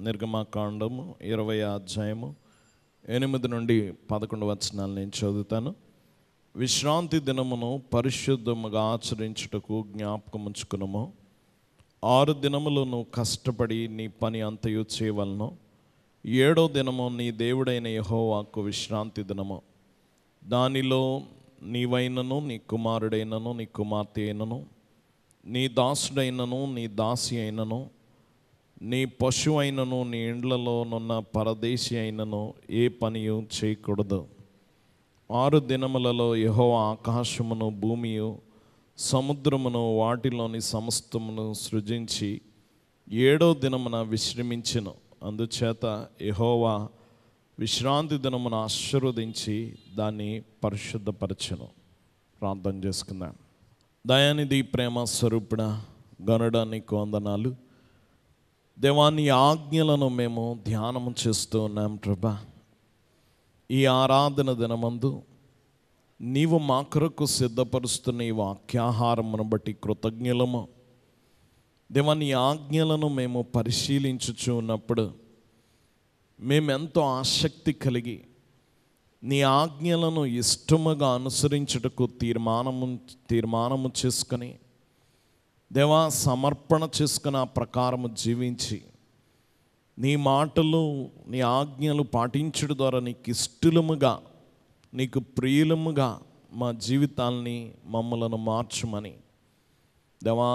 నిర్గమాకాండము 20వ అధ్యాయము 8 నుండి 11 వచనాలు నేను చదువుతాను. విశ్రాంతి దినమును పరిశుద్ధముగా ఆచరించుటకు జ్ఞాపకముంచుకునము. 6 దినములు నువ్వు కష్టపడి నీ పని అంతయు చేయవలను. 7వ దినము నీ దేవుడైన యెహోవాకు విశ్రాంతి దినము. దానిలో నీవైనను నీ కుమారుడైనను నీ కుమార్తె అయినను నీ దాసుడైనను నీ దాసి అయినను నీ పశువు అయినను నీ ఇండ్లలోనున్న పరదేశి అయినను ఏ పనియు చేయకూడదు. 6 దినములలో యెహోవా ఆకాశమును భూమియు సముద్రమును వాటిలోని సమస్తమును సృజించి 7వ దినమున విశ్రమించెను. అందుచేత యెహోవా విశ్రాంతి దినమును ఆశీర్వదించి దాన్ని పరిశుద్ధపరచెను. ప్రార్థన చేసుకుందాం. దయానిధి ప్రేమ స్వరూపుడ గనుడా నీకు వందనాలు. దేవా, నీ ఆజ్ఞలను మేము ధ్యానము చేస్తూ ఉన్నాం ప్రభా. ఈ ఆరాధన దినమందు నీవు మా కొరకు సిద్ధపరుస్తున్న ఈ వాక్యాహారమును బట్టి కృతజ్ఞులము. దేవా, నీ ఆజ్ఞలను మేము పరిశీలించుచు ఉన్నప్పుడు మేమెంతో ఆసక్తి నీ ఆజ్ఞలను ఇష్టముగా అనుసరించుటకు తీర్మానము చేసుకొని దేవా సమర్పణ చేసుకుని ఆ ప్రకారము జీవించి నీ మాటలు నీ ఆజ్ఞలు పాటించడం ద్వారా నీకు ఇష్టముగా నీకు ప్రియులముగా మా జీవితాల్ని మమ్మలను మార్చుమని దేవా,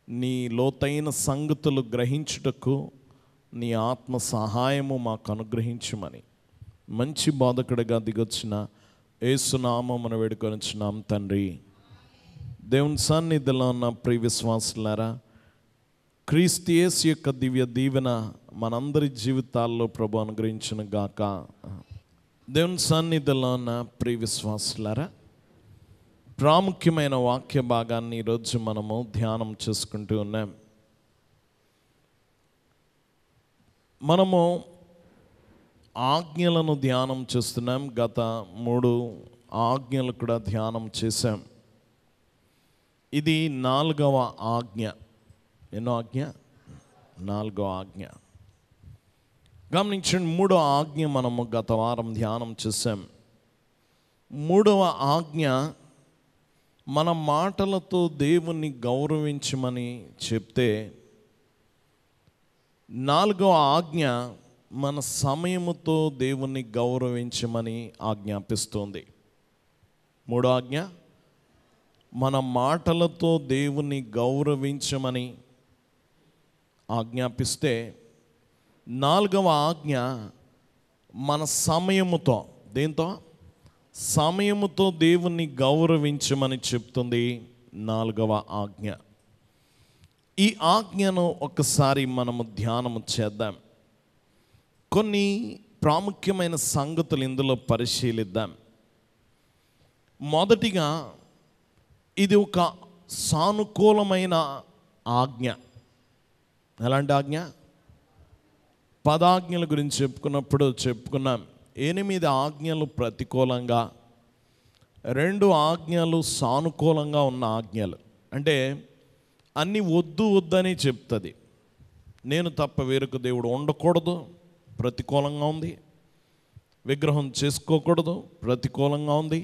నీ లోతైన సంగతులు గ్రహించుటకు నీ ఆత్మ సహాయము మాకు అనుగ్రహించుమని మంచి బోధకుడిగా దిగొచ్చిన యేసునామమున వేడుకొనిచున్నాం తండ్రి. దేవుని సన్నిధిలో ఉన్న ప్రియ విశ్వాసులారా, క్రీస్తు యేసు యొక్క దివ్య దీవెన మనందరి జీవితాల్లో ప్రభు అనుగ్రహించును గాక. దేవుని సన్నిధిలో ఉన్న ప్రియ విశ్వాసులారా, ప్రాముఖ్యమైన వాక్య భాగాన్ని ఈరోజు మనము ధ్యానం చేసుకుంటూ ఉన్నాం. మనము ఆజ్ఞలను ధ్యానం చేస్తున్నాం. గత 3 ఆజ్ఞలు కూడా ధ్యానం చేశాం. ఇది 4వ ఆజ్ఞ. ఎన్నో ఆజ్ఞ? 4వ ఆజ్ఞ. గమనించండి, 3వ ఆజ్ఞ మనము గత వారం ధ్యానం చేశాం. 3వ ఆజ్ఞ మన మాటలతో దేవుణ్ణి గౌరవించమని చెప్తే, 4వ ఆజ్ఞ మన సమయముతో దేవుణ్ణి గౌరవించమని ఆజ్ఞాపిస్తుంది. 3వ ఆజ్ఞ మన మాటలతో దేవుణ్ణి గౌరవించమని ఆజ్ఞాపిస్తే, 4వ ఆజ్ఞ మన సమయముతో దేంతో సమయముతో దేవుణ్ణి గౌరవించమని చెప్తుంది 4వ ఆజ్ఞ. ఈ ఆజ్ఞను ఒకసారి మనము ధ్యానము చేద్దాం. కొన్ని ప్రాముఖ్యమైన సంగతులు ఇందులో పరిశీలిద్దాం. మొదటిగా, ఇది ఒక సానుకూలమైన ఆజ్ఞ. ఎలాంటి ఆజ్ఞ? 10 ఆజ్ఞల గురించి చెప్పుకున్నాం. 8 ఆజ్ఞలు ప్రతికూలంగా, 2 ఆజ్ఞలు సానుకూలంగా ఉన్న ఆజ్ఞలు. అంటే అన్నీ వద్దు వద్దని చెప్తుంది. నేను తప్ప వేరొక దేవుడు ఉండకూడదు, ప్రతికూలంగా ఉంది. విగ్రహం చేసుకోకూడదు, ప్రతికూలంగా ఉంది.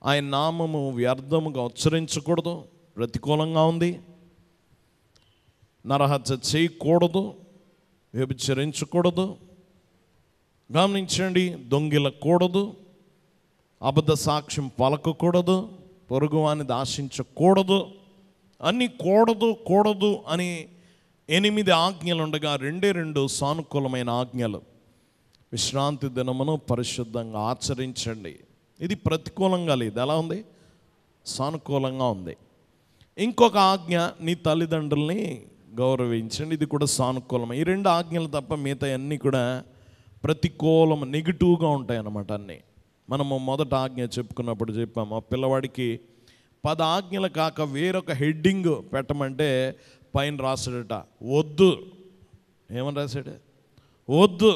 ఆయన నామము వ్యర్థముగా ఉచ్చరించకూడదు, ప్రతికూలంగా ఉంది. నరహత్య చేయకూడదు, వ్యభిచరించకూడదు. గమనించండి, దొంగిలకూడదు, అబద్ధ సాక్ష్యం పలకకూడదు, పొరుగువానిది ఆశించకూడదు. అన్నీ కూడదు అని 8 ఆజ్ఞలు ఉండగా 2 సానుకూలమైన ఆజ్ఞలు. విశ్రాంతి దినమును పరిశుద్ధంగా ఆచరించండి. ఇది ప్రతికూలంగా లేదు. ఎలా ఉంది? సానుకూలంగా ఉంది. ఇంకొక ఆజ్ఞ, నీ తల్లిదండ్రుల్ని గౌరవించండి. ఇది కూడా సానుకూలమే. ఈ 2 ఆజ్ఞలు తప్ప మిగతా అన్నీ కూడా ప్రతికూలం, నెగిటివ్గా ఉంటాయి అన్నమాట. అన్నీ మనము మొదట ఆజ్ఞ చెప్పుకున్నప్పుడు చెప్పాము, ఆ పిల్లవాడికి 10 ఆజ్ఞలు కాక వేరొక హెడ్డింగ్ పెట్టమంటే పైన రాసాడట, వద్దు. ఏమని రాశాడు? వద్దు,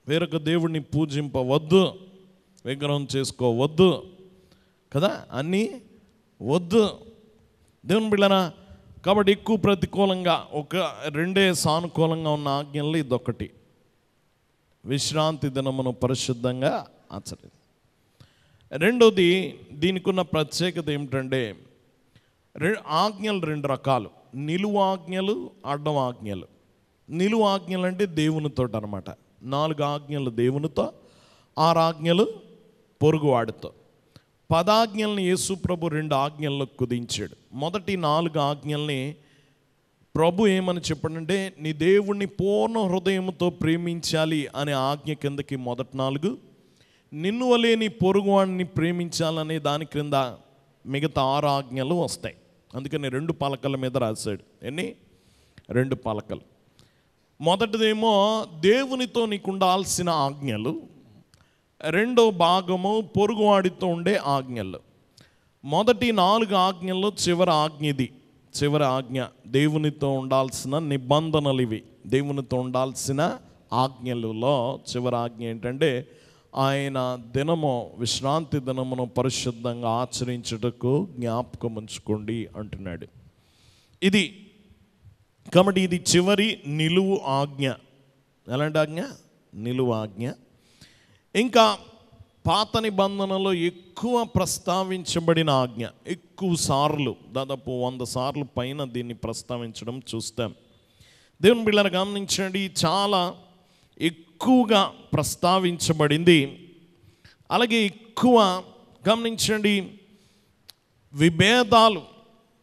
వేరొక దేవుడిని పూజింపవద్దు, విగ్రహం చేసుకోవద్దు కదా, అన్నీ వద్దు. దేవుని బిడ్డలారా, కాబట్టి ఎక్కువ ప్రతికూలంగా రెండే సానుకూలంగా ఉన్న ఆజ్ఞల్లో ఇదొకటి. విశ్రాంతి దినమును పరిశుద్ధంగా ఆచరించు. రెండోది, దీనికి ఉన్న ప్రత్యేకత ఏమిటంటే ఆజ్ఞలు రెండు రకాలు: నిలువు ఆజ్ఞలు, అడ్డం ఆజ్ఞలు. నిలువు ఆజ్ఞలు అంటే దేవునితో అనమాట. 4 ఆజ్ఞలు దేవునితో, 6 ఆజ్ఞలు పొరుగువాడితో. 10 ఆజ్ఞల్ని యేసు ప్రభు 2 ఆజ్ఞల్లో కుదించాడు. మొదటి 4 ఆజ్ఞల్ని ప్రభు ఏమని చెప్పాడంటే, నీ దేవుణ్ణి పూర్ణ హృదయంతో ప్రేమించాలి అనే ఆజ్ఞ కిందకి మొదటి 4, నిన్ను వలే నీ పొరుగువాడిని ప్రేమించాలనే దాని క్రింద మిగతా 6 ఆజ్ఞలు వస్తాయి. అందుకని 2 పలకల మీద రాశాడు. ఎన్ని? 2 పలకలు. మొదటిదేమో దేవునితో నీకు ఉండాల్సిన ఆజ్ఞలు, రెండో భాగము పొరుగువాడితో ఉండే ఆజ్ఞలు. మొదటి 4 ఆజ్ఞల్లో చివరి ఆజ్ఞ ఇది. చివరి ఆజ్ఞ దేవునితో ఉండాల్సిన నిబంధనలు ఇవి. దేవునితో ఉండాల్సిన ఆజ్ఞలలో చివరి ఆజ్ఞ ఏంటంటే, ఆయన దినము విశ్రాంతి దినమును పరిశుద్ధంగా ఆచరించుటకు జ్ఞాపకం ఉంచుకోండి అంటున్నాడు. ఇది కాబట్టి ఇది చివరి నిలువు ఆజ్ఞ. ఎలాంటి ఆజ్ఞ? నిలువు ఆజ్ఞ. ఇంకా పాత నిబంధనలో ఎక్కువ ప్రస్తావించబడిన ఆజ్ఞ, ఎక్కువ సార్లు, దాదాపు 100 సార్లు పైన దీన్ని ప్రస్తావించడం చూస్తాం. దేవుని బిడ్డలారా గమనించండి, చాలా ఎక్కువగా ప్రస్తావించబడింది. అలాగే ఎక్కువ గమనించండి, విభేదాలు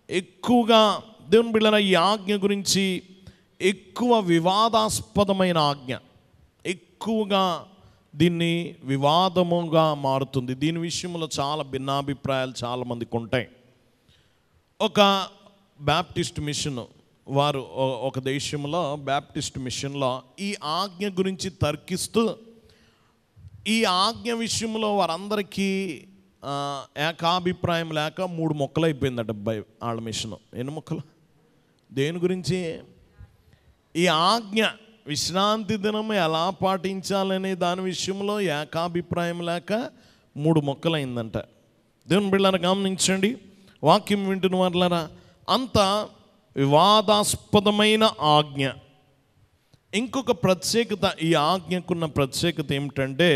ఎక్కువగా. దేవుని బిడ్డలారా ఈ ఆజ్ఞ గురించి ఎక్కువ వివాదాస్పదమైన ఆజ్ఞ, ఎక్కువగా దీన్ని వివాదముగా మారుతుంది. దీని విషయంలో చాలా భిన్నాభిప్రాయాలు చాలామందికి ఉంటాయి. ఒక బ్యాప్టిస్ట్ మిషన్ వారు ఒక దేశంలో బ్యాప్టిస్ట్ మిషన్లో ఈ ఆజ్ఞ గురించి తర్కిస్తూ, ఈ ఆజ్ఞ విషయంలో వారందరికీ ఏకాభిప్రాయం లేక 3 మొక్కలు అయిపోయిందట వాళ్ళ మిషన్. ఎన్ని మొక్కలు? దేని గురించి? ఈ ఆజ్ఞ విశ్రాంతి దినం ఎలా పాటించాలనే దాని విషయంలో ఏకాభిప్రాయం లేక 3 మొక్కలైందంట. దేవుని బిడ్డలారా గమనించండి, వాక్యం వింటున్న వాళ్ళారా, అంత వివాదాస్పదమైన ఆజ్ఞ. ఇంకొక ప్రత్యేకత, ఈ ఆజ్ఞకున్న ప్రత్యేకత ఏమిటంటే,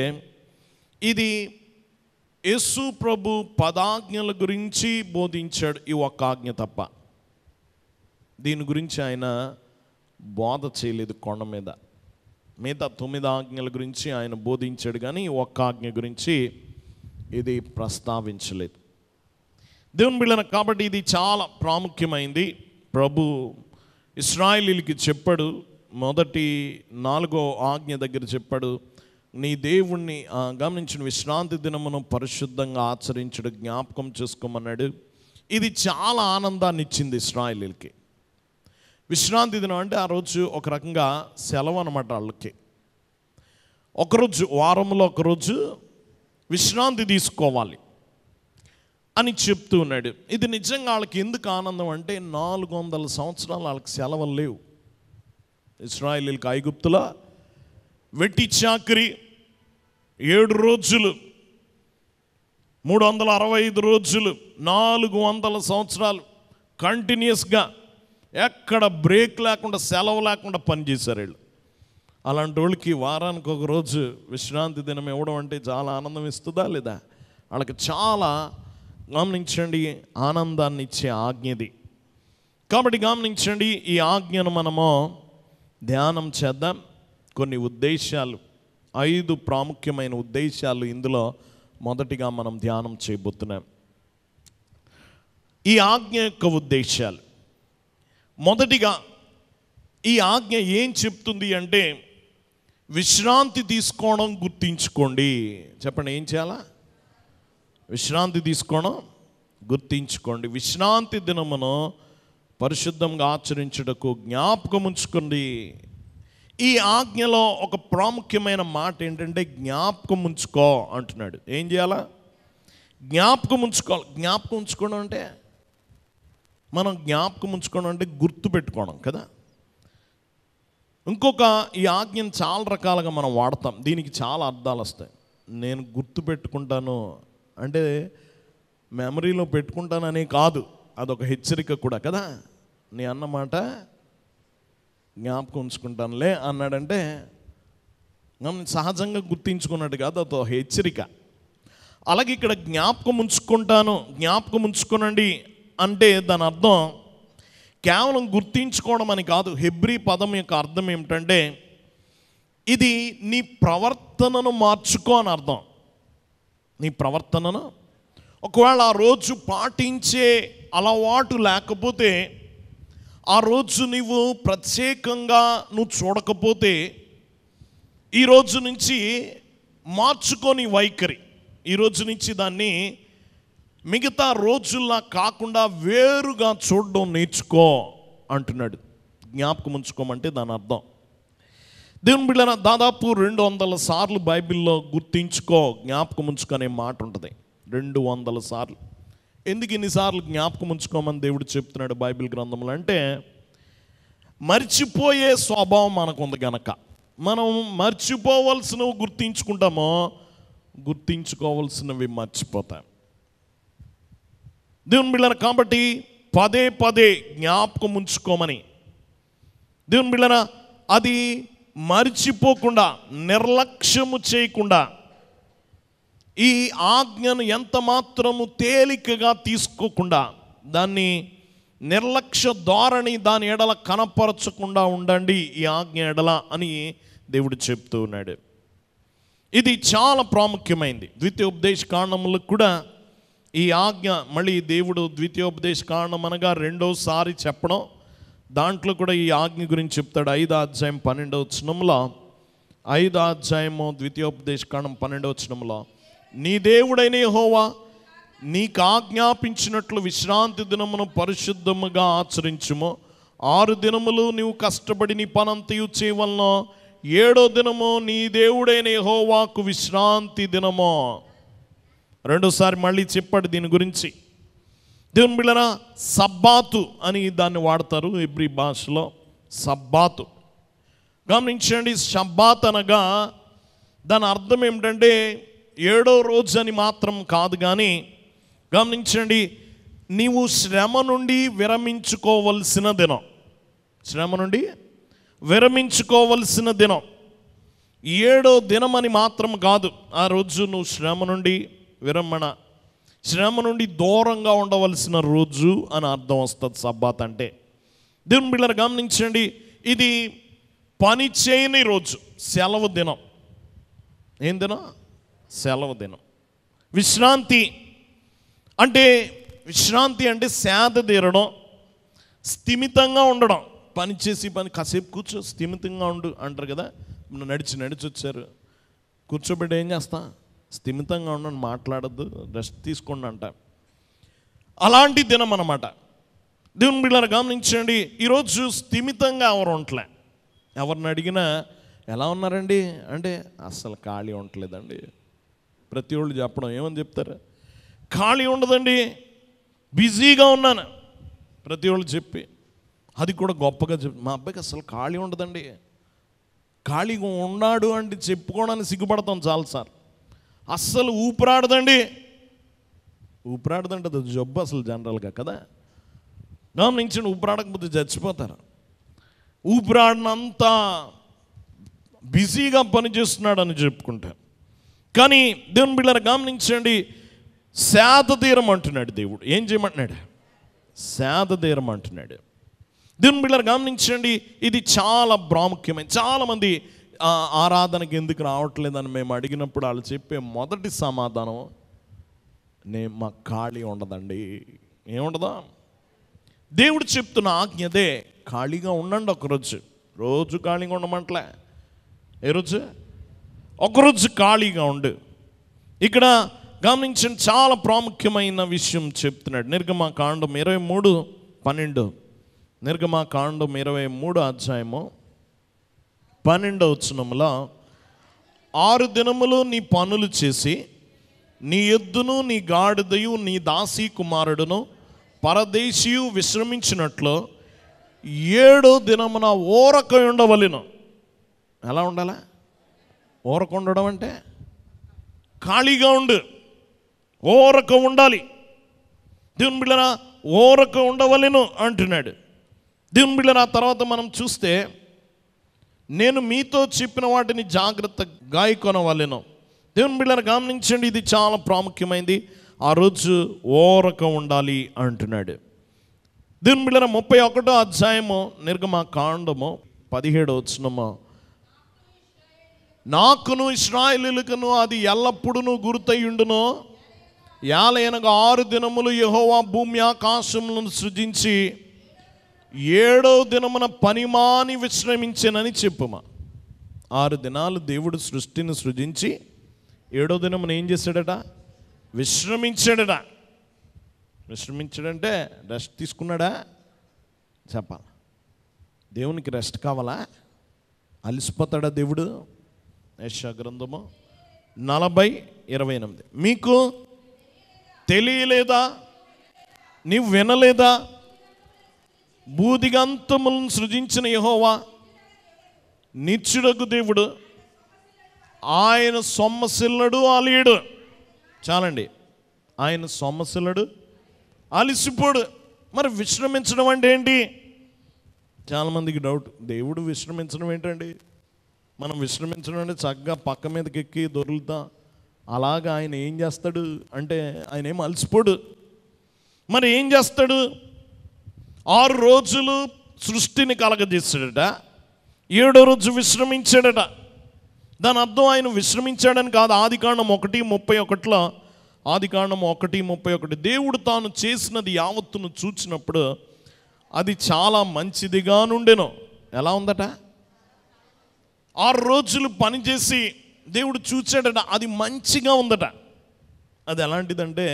ఇది యేసు ప్రభు 10 ఆజ్ఞల గురించి బోధించాడు, ఈ ఒక్క ఆజ్ఞ తప్ప. దీని గురించి ఆయన బోధ చేయలేదు కొండ మీద. మిగతా 9 ఆజ్ఞల గురించి ఆయన బోధించాడు, కానీ ఒక్క ఆజ్ఞ గురించి ఇది ప్రస్తావించలేదు. దేవుని బిడ్డలారా, కాబట్టి ఇది చాలా ప్రాముఖ్యమైంది. ప్రభు ఇశ్రాయేలీయులకి చెప్పాడు, మొదటి 4వ ఆజ్ఞ దగ్గర చెప్పాడు, నీ దేవుణ్ణి గమనించిన విశ్రాంతి దినమును పరిశుద్ధంగా ఆచరించడు జ్ఞాపకం చేసుకోమన్నాడు. ఇది చాలా ఆనందాన్ని ఇచ్చింది ఇశ్రాయేలీయులకి. విశ్రాంతి దినం అంటే ఆ రోజు ఒక రకంగా సెలవు అన్నమాట వాళ్ళకి. ఒకరోజు, వారంలో ఒకరోజు విశ్రాంతి తీసుకోవాలి అని చెప్తూ ఉన్నాడు. ఇది నిజంగా వాళ్ళకి ఎందుకు ఆనందం అంటే, 400 సంవత్సరాలు వాళ్ళకి సెలవులు లేవు. ఇశ్రాయేలీయులకి ఐగుప్తులో వెట్టి చాకిరి 7 రోజులు, 365 రోజులు, 400 సంవత్సరాలు కంటిన్యూస్గా ఎక్కడ బ్రేక్ లేకుండా, సెలవు లేకుండా పనిచేశారు వీళ్ళు. అలాంటి వాళ్ళకి వారానికి ఒక రోజు విశ్రాంతి దినం ఇవ్వడం అంటే చాలా ఆనందం ఇస్తుందా లేదా? వాళ్ళకి చాలా, గమనించండి, ఆనందాన్ని ఇచ్చే ఆజ్ఞది. కాబట్టి గమనించండి, ఈ ఆజ్ఞను మనము ధ్యానం చేద్దాం. కొన్ని ఉద్దేశాలు, 5 ప్రాముఖ్యమైన ఉద్దేశాలు ఇందులో మొదటిగా మనం ధ్యానం చేయబోతున్నాం. ఈ ఆజ్ఞ యొక్క ఉద్దేశాలు, మొదటిగా ఈ ఆజ్ఞ ఏం చెప్తుంది అంటే, విశ్రాంతి తీసుకోవడం గుర్తించుకోండి. చెప్పండి, ఏం చేయాలా? విశ్రాంతి తీసుకోవడం గుర్తించుకోండి. విశ్రాంతి దినమును పరిశుద్ధంగా ఆచరించుటకు జ్ఞాపకం ఉంచుకోండి. ఈ ఆజ్ఞలో ఒక ప్రాముఖ్యమైన మాట ఏంటంటే, జ్ఞాపకం ఉంచుకో అంటున్నాడు. ఏం చేయాలా? జ్ఞాపకం ఉంచుకోవాలి. జ్ఞాపకం ఉంచుకోవడం అంటే, మనం జ్ఞాపకం ఉంచుకోవడం అంటే గుర్తు పెట్టుకోవడం కదా. ఇంకొక, ఈ ఆజ్ఞను చాలా రకాలుగా మనం వాడతాం, దీనికి చాలా అర్థాలు వస్తాయి. నేను గుర్తు పెట్టుకుంటాను అంటే మెమరీలో పెట్టుకుంటానని కాదు, అదొక హెచ్చరిక కూడా కదా. నీ అన్నమాట జ్ఞాపకం ఉంచుకుంటానులే అన్నాడంటే సహజంగా గుర్తించుకున్నట్టు కాదు, అదో హెచ్చరిక. అలాగే ఇక్కడ జ్ఞాపకం ఉంచుకోనండి అంటే దాని అర్థం కేవలం గుర్తించుకోవడం అని కాదు. హెబ్రీ పదం యొక్క అర్థం ఏమిటంటే ఇది నీ ప్రవర్తనను మార్చుకో అని అర్థం. నీ ప్రవర్తనను ఒకవేళ ఆ రోజు పాటించే అలవాటు లేకపోతే, ఆ రోజు నువ్వు ప్రత్యేకంగా చూడకపోతే, ఈ రోజు నుంచి మార్చుకొని వైఖరి, ఈ రోజు నుంచి దాన్ని మిగతా రోజుల్లా కాకుండా వేరుగా చూడడం నేర్చుకో అంటున్నాడు. జ్ఞాపకం ఉంచుకోమంటే దాని అర్థం. దేవుని బిడ్డలారా, దాదాపు 200 సార్లు బైబిల్లో గుర్తించుకో, జ్ఞాపకం ఉంచుకునే మాట ఉంటుంది. 200 సార్లు. ఎందుకు ఇన్నిసార్లు జ్ఞాపకం ఉంచుకోమని దేవుడు చెప్తున్నాడు బైబిల్ గ్రంథంలో అంటే, మర్చిపోయే స్వభావం మనకుంది గనక. మనం మర్చిపోవలసినవి గుర్తించుకుంటామో, గుర్తించుకోవాల్సినవి మర్చిపోతాం. దేవుని బిడ్డలారా, కాబట్టి పదే పదే జ్ఞాపకం ఉంచుకోమని, దేవుని బిడ్డలారా, అది మర్చిపోకుండా, నిర్లక్ష్యము చేయకుండా, ఈ ఆజ్ఞను ఎంత మాత్రము తేలికగా తీసుకోకుండా, దాన్ని నిర్లక్ష్య ధోరణి దాని ఎడల కనపరచకుండా ఉండండి ఈ ఆజ్ఞ ఎడల అని దేవుడు చెప్తూ ఉన్నాడు. ఇది చాలా ప్రాముఖ్యమైనది. ద్వితీయోపదేశ కాండములో కూడా ఈ ఆజ్ఞ మళ్ళీ దేవుడు ద్వితీయోపదేశ కాండం అనగా రెండోసారి చెప్పడం, దాంట్లో కూడా ఈ ఆజ్ఞ గురించి చెప్తాడు. 5వ అధ్యాయం 12వ వచనంలో, 5వ అధ్యాయము ద్వితీయోపదేశ కాండం 12వ వచనంలో, నీ దేవుడైన యెహోవా నీకు ఆజ్ఞాపించినట్లు విశ్రాంతి దినమును పరిశుద్ధముగా ఆచరించుము. 6 దినములు నీవు కష్టపడి నీ పనంతయు చేయవలనో, 7వ దినము నీ దేవుడైన యెహోవాకు విశ్రాంతి దినము. రెండోసారి మళ్ళీ చెప్పాడు దీని గురించి. దేవుని బిడ్డలారా, సబ్బాతు అని దాన్ని వాడతారు హెబ్రీ భాషలో. సబ్బాతు గమనించండి. సబ్బాత్ అనగా దాని అర్థం ఏమిటంటే 7వ రోజు అని మాత్రం కాదు, కానీ గమనించండి, నీవు శ్రమ నుండి విరమించుకోవలసిన దినం. శ్రమ నుండి విరమించుకోవలసిన దినం. 7వ దినం అని మాత్రం కాదు. ఆ రోజు నువ్వు శ్రమ నుండి విరమణ, శ్రమ నుండి దూరంగా ఉండవలసిన రోజు అని అర్థం వస్తుంది సబ్బాత్ అంటే. దేవుని బిడ్డలారా, గమనించండి, ఇది పని చేయని రోజు, సెలవు దినం. ఏం దినం? సెలవు దినం. విశ్రాంతి అంటే సేద తీరడం, స్థిమితంగా ఉండడం. పని చేసి కాసేపు కూర్చో, స్థిమితంగా ఉండు అంటారు కదా. నడిచి వచ్చారు, కూర్చోబెట్టి ఏం చేస్తా, స్థిమితంగా ఉండని, మాట్లాడద్దు, రెస్ట్ తీసుకోండి అంట. అలాంటి దినం అన్నమాట. దేవుని బిడ్డలారా, గమనించండి, ఈరోజు స్థిమితంగా ఎవరు ఉండలే. ఎవరిని అడిగినా ఎలా ఉన్నారండి అంటే అస్సలు ఖాళీ ఉండలేదండి. ప్రతి వాళ్ళు చెప్పడం ఏమని చెప్తారు? ఖాళీ ఉండదండి, బిజీగా ఉన్నాను ప్రతి వాళ్ళు చెప్పి. అది కూడా గొప్పగా మా అబ్బాయికి అసలు ఖాళీ ఉండదండి. ఖాళీగా ఉన్నాడు అంటే చెప్పుకోవడానికి సిగ్గుపడతాం చాలాసార్లు. అస్సలు ఊపిరాడదండి. ఊపిరాడదంటే అది జబ్బు అసలు జనరల్గా కదా. గమనించండి, ఊపిరాడకపోతే చచ్చిపోతారు. ఊపిరాడినంత బిజీగా పనిచేస్తున్నాడు అని చెప్పుకుంటారు. కానీ దేవుని బిడ్డలారా, గమనించండి, సేద తీరం అంటున్నాడు దేవుడు. ఏం చేయమంటున్నాడు? సేద తీరం అంటున్నాడు. దేవుని బిడ్డలారా, గమనించండి, ఇది చాలా ప్రాముఖ్యమైన. చాలామంది ఆరాధనకి ఎందుకు రావట్లేదని మేము అడిగినప్పుడు వాళ్ళు చెప్పే మొదటి సమాధానం, మాకు ఖాళీ ఉండదండి. ఏముండదా? దేవుడు చెప్తున్న ఆజ్ఞదే, ఖాళీగా ఉండండి ఒకరోజు. రోజు ఖాళీగా ఉండమంటలే. ఏ రోజు? ఒకరోజు ఖాళీగా ఉండు. ఇక్కడ గమనించండి, చాలా ప్రాముఖ్యమైన విషయం చెప్తున్నాడు. నిర్గమకాండం 23:12. నిర్గమకాండం 23 అధ్యాయము 12వ వచనంలో, 6 దినములు నీ పనులు చేసి నీ ఎద్దును నీ గాడిదయు నీ దాసీ కుమారుడును పరదేశీయు విశ్రమించినట్లు 7వ దినమున ఊరక ఉండవలెను. ఎలా ఉండాలా? ఊరక ఉండడం అంటే ఖాళీగా ఉండు, ఊరక ఉండాలి. దేవుని బిడ్డలారా, ఊరక ఉండవలెను అంటున్నాడు. దేవుని బిడ్డలారా, ఆ తర్వాత మనం చూస్తే, నేను మీతో చెప్పిన వాటిని జాగ్రత్త గాయకొనవలెను. దేవుని బిడ్డలారా గమనించండి, ఇది చాలా ప్రాముఖ్యమైనది. ఆ రోజు ఓరక ఉండాలి అంటున్నాడు. దేవుని బిడ్డలారా 31వ అధ్యాయము నిర్గమకాండము 17వ వచనము, నాకును ఇశ్రాయేలీయులకును అది ఎల్లప్పుడూ గుర్తయుండును, యాలయనగా 6 దినములు యెహోవా భూమి ఆకాశములను సృజించి 7వ దినమున పనిమాని విశ్రమించెనని చెప్పుమా. 6 దినాలు దేవుడు సృష్టిని సృజించి 7వ దినమున ఏం చేశాడట? విశ్రమించాడట. విశ్రమించాడంటే రెస్ట్ తీసుకున్నాడా? చెప్పాలి. దేవునికి రెస్ట్ కావాలా? అలసిపోతాడా దేవుడు? యెషయా గ్రంథము 40:28, మీకు తెలియలేదా? నీవు వినలేదా? భూదిగంతములను సృజించిన యెహోవా నిత్యుడగు దేవుడు, ఆయన సొమ్మసిల్లడు అలియడు. చాలండి, ఆయన సొమ్మసిల్లడు అలిసిపోడు. మరి విశ్రమించడం అంటే ఏంటి? చాలామందికి డౌట్, దేవుడు విశ్రమించడం ఏంటండి? మనం విశ్రమించడం అంటే చక్కగా పక్క మీదకి ఎక్కి దొరుకుతాం, అలాగా ఆయన ఏం చేస్తాడు అంటే ఆయన ఏం అలసిపోడు. మరి ఏం చేస్తాడు? 6 రోజులు సృష్టిని కలగజేస్తాడట, 7వ రోజు విశ్రమించాడట. దాని అర్థం ఆయన విశ్రమించాడని కాదు. ఆదికాండం 1:31, ఆదికాండం 1:31, దేవుడు తాను చేసినది యావత్తును చూచినప్పుడు అది చాలా మంచిదిగా నుండెను. ఎలా ఉందట? 6 రోజులు పనిచేసి దేవుడు చూచాడట, అది మంచిగా ఉందట. అది ఎలాంటిదంటే,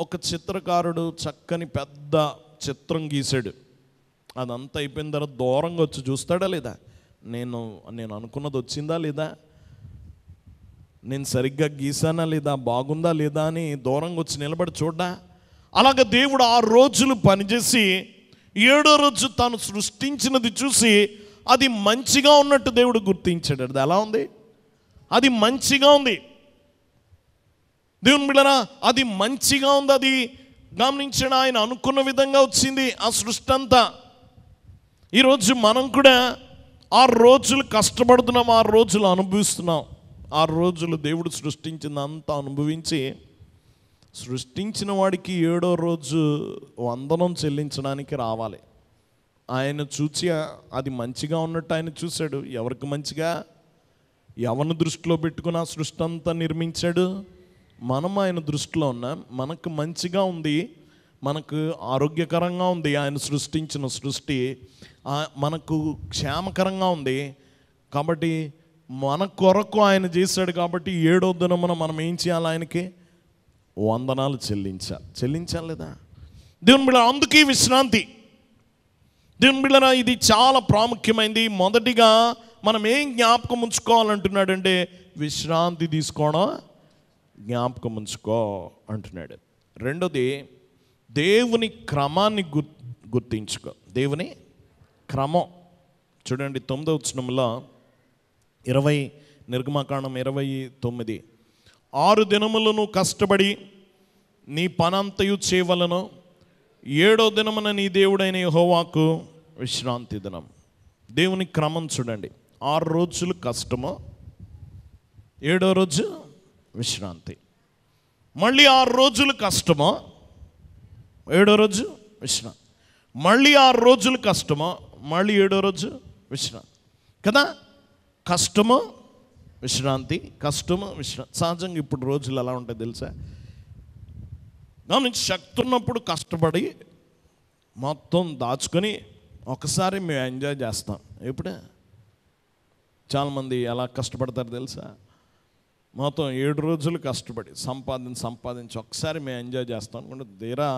ఒక చిత్రకారుడు చక్కని పెద్ద చిత్రం గీశాడు. అదంతా అయిపోయిన తర్వాత దూరంగా వచ్చి చూస్తాడా లేదా? నేను అనుకున్నది వచ్చిందా లేదా, నేను సరిగ్గా గీసానా లేదా, బాగుందా లేదా అని దూరంగా వచ్చి నిలబడి చూడ్డా? అలాగే దేవుడు 6 రోజులు పనిచేసి 7వ రోజు తాను సృష్టించినది చూసి అది మంచిగా ఉన్నట్టు దేవుడు గుర్తించాడు. అది ఎలా ఉంది? అది మంచిగా ఉంది. దేవుని బిడ్డలారా, అది మంచిగా ఉంది. అది గమనించడం, ఆయన అనుకున్న విధంగా వచ్చింది ఆ సృష్టి అంతా. ఈరోజు మనం కూడా 6 రోజులు కష్టపడుతున్నాం, 6 రోజులు అనుభవిస్తున్నాం. 6 రోజులు దేవుడు సృష్టించిందంతా అనుభవించి, సృష్టించిన వాడికి 7వ రోజు వందనం చెల్లించడానికి రావాలి. ఆయన చూచి అది మంచిగా ఉన్నట్టు ఆయన చూశాడు. ఎవరికి మంచిగా? ఎవరిని దృష్టిలో పెట్టుకుని ఆ సృష్టి అంతా నిర్మించాడు? మనం ఆయన దృష్టిలో ఉన్నాం. మనకు మంచిగా ఉంది, మనకు ఆరోగ్యకరంగా ఉంది. ఆయన సృష్టించిన సృష్టి మనకు క్షేమకరంగా ఉంది. కాబట్టి మన కొరకు ఆయన చేశాడు. కాబట్టి 7వ దినమున మనం ఏం చేయాలి? ఆయనకి వందనాలు చెల్లించాలి లేదా? దేవుని బిడ్డ, అందుకే విశ్రాంతి. దేవుని బిడ్డలారా, ఇది చాలా ప్రాముఖ్యమైనది. మొదటిగా మనం ఏం జ్ఞాపకం ఉంచుకోవాలంటున్నాడంటే, విశ్రాంతి తీసుకోవడం జ్ఞాపకం ఉంచుకో అంటున్నాడు. రెండోది, దేవుని క్రమాన్ని గుర్తించుకో. దేవుని క్రమం చూడండి, 9వ వచనంలో 20, నిర్గమకాండం 29, 6 దినములను కష్టపడి నీ పనంతయు చేయవలను, 7వ దినమున నీ దేవుడైన యెహోవాకు విశ్రాంతి దినం. దేవుని క్రమం చూడండి, 6 రోజులు కష్టము, 7వ రోజు విశ్రాంతి. మళ్ళీ 6 రోజులు కష్టము, 7వ రోజు విశ్రాంతి. మళ్ళీ 6 రోజులు కష్టము, మళ్ళీ 7వ రోజు విశ్రాంతి. కదా, కష్టము విశ్రాంతి, కష్టము విశ్రాంతి. సహజంగా ఇప్పుడు రోజులు ఎలా ఉంటాయి తెలుసా? గమనించి, శక్తి ఉన్నప్పుడు కష్టపడి మొత్తం దాచుకొని ఒకసారి మేము ఎంజాయ్ చేస్తాం. ఎప్పుడే చాలామంది ఎలా కష్టపడతారు తెలుసా? మొత్తం 7 రోజులు కష్టపడి సంపాదించి ఒకసారి మేము ఎంజాయ్ చేస్తాం అనుకుంటే, తీరా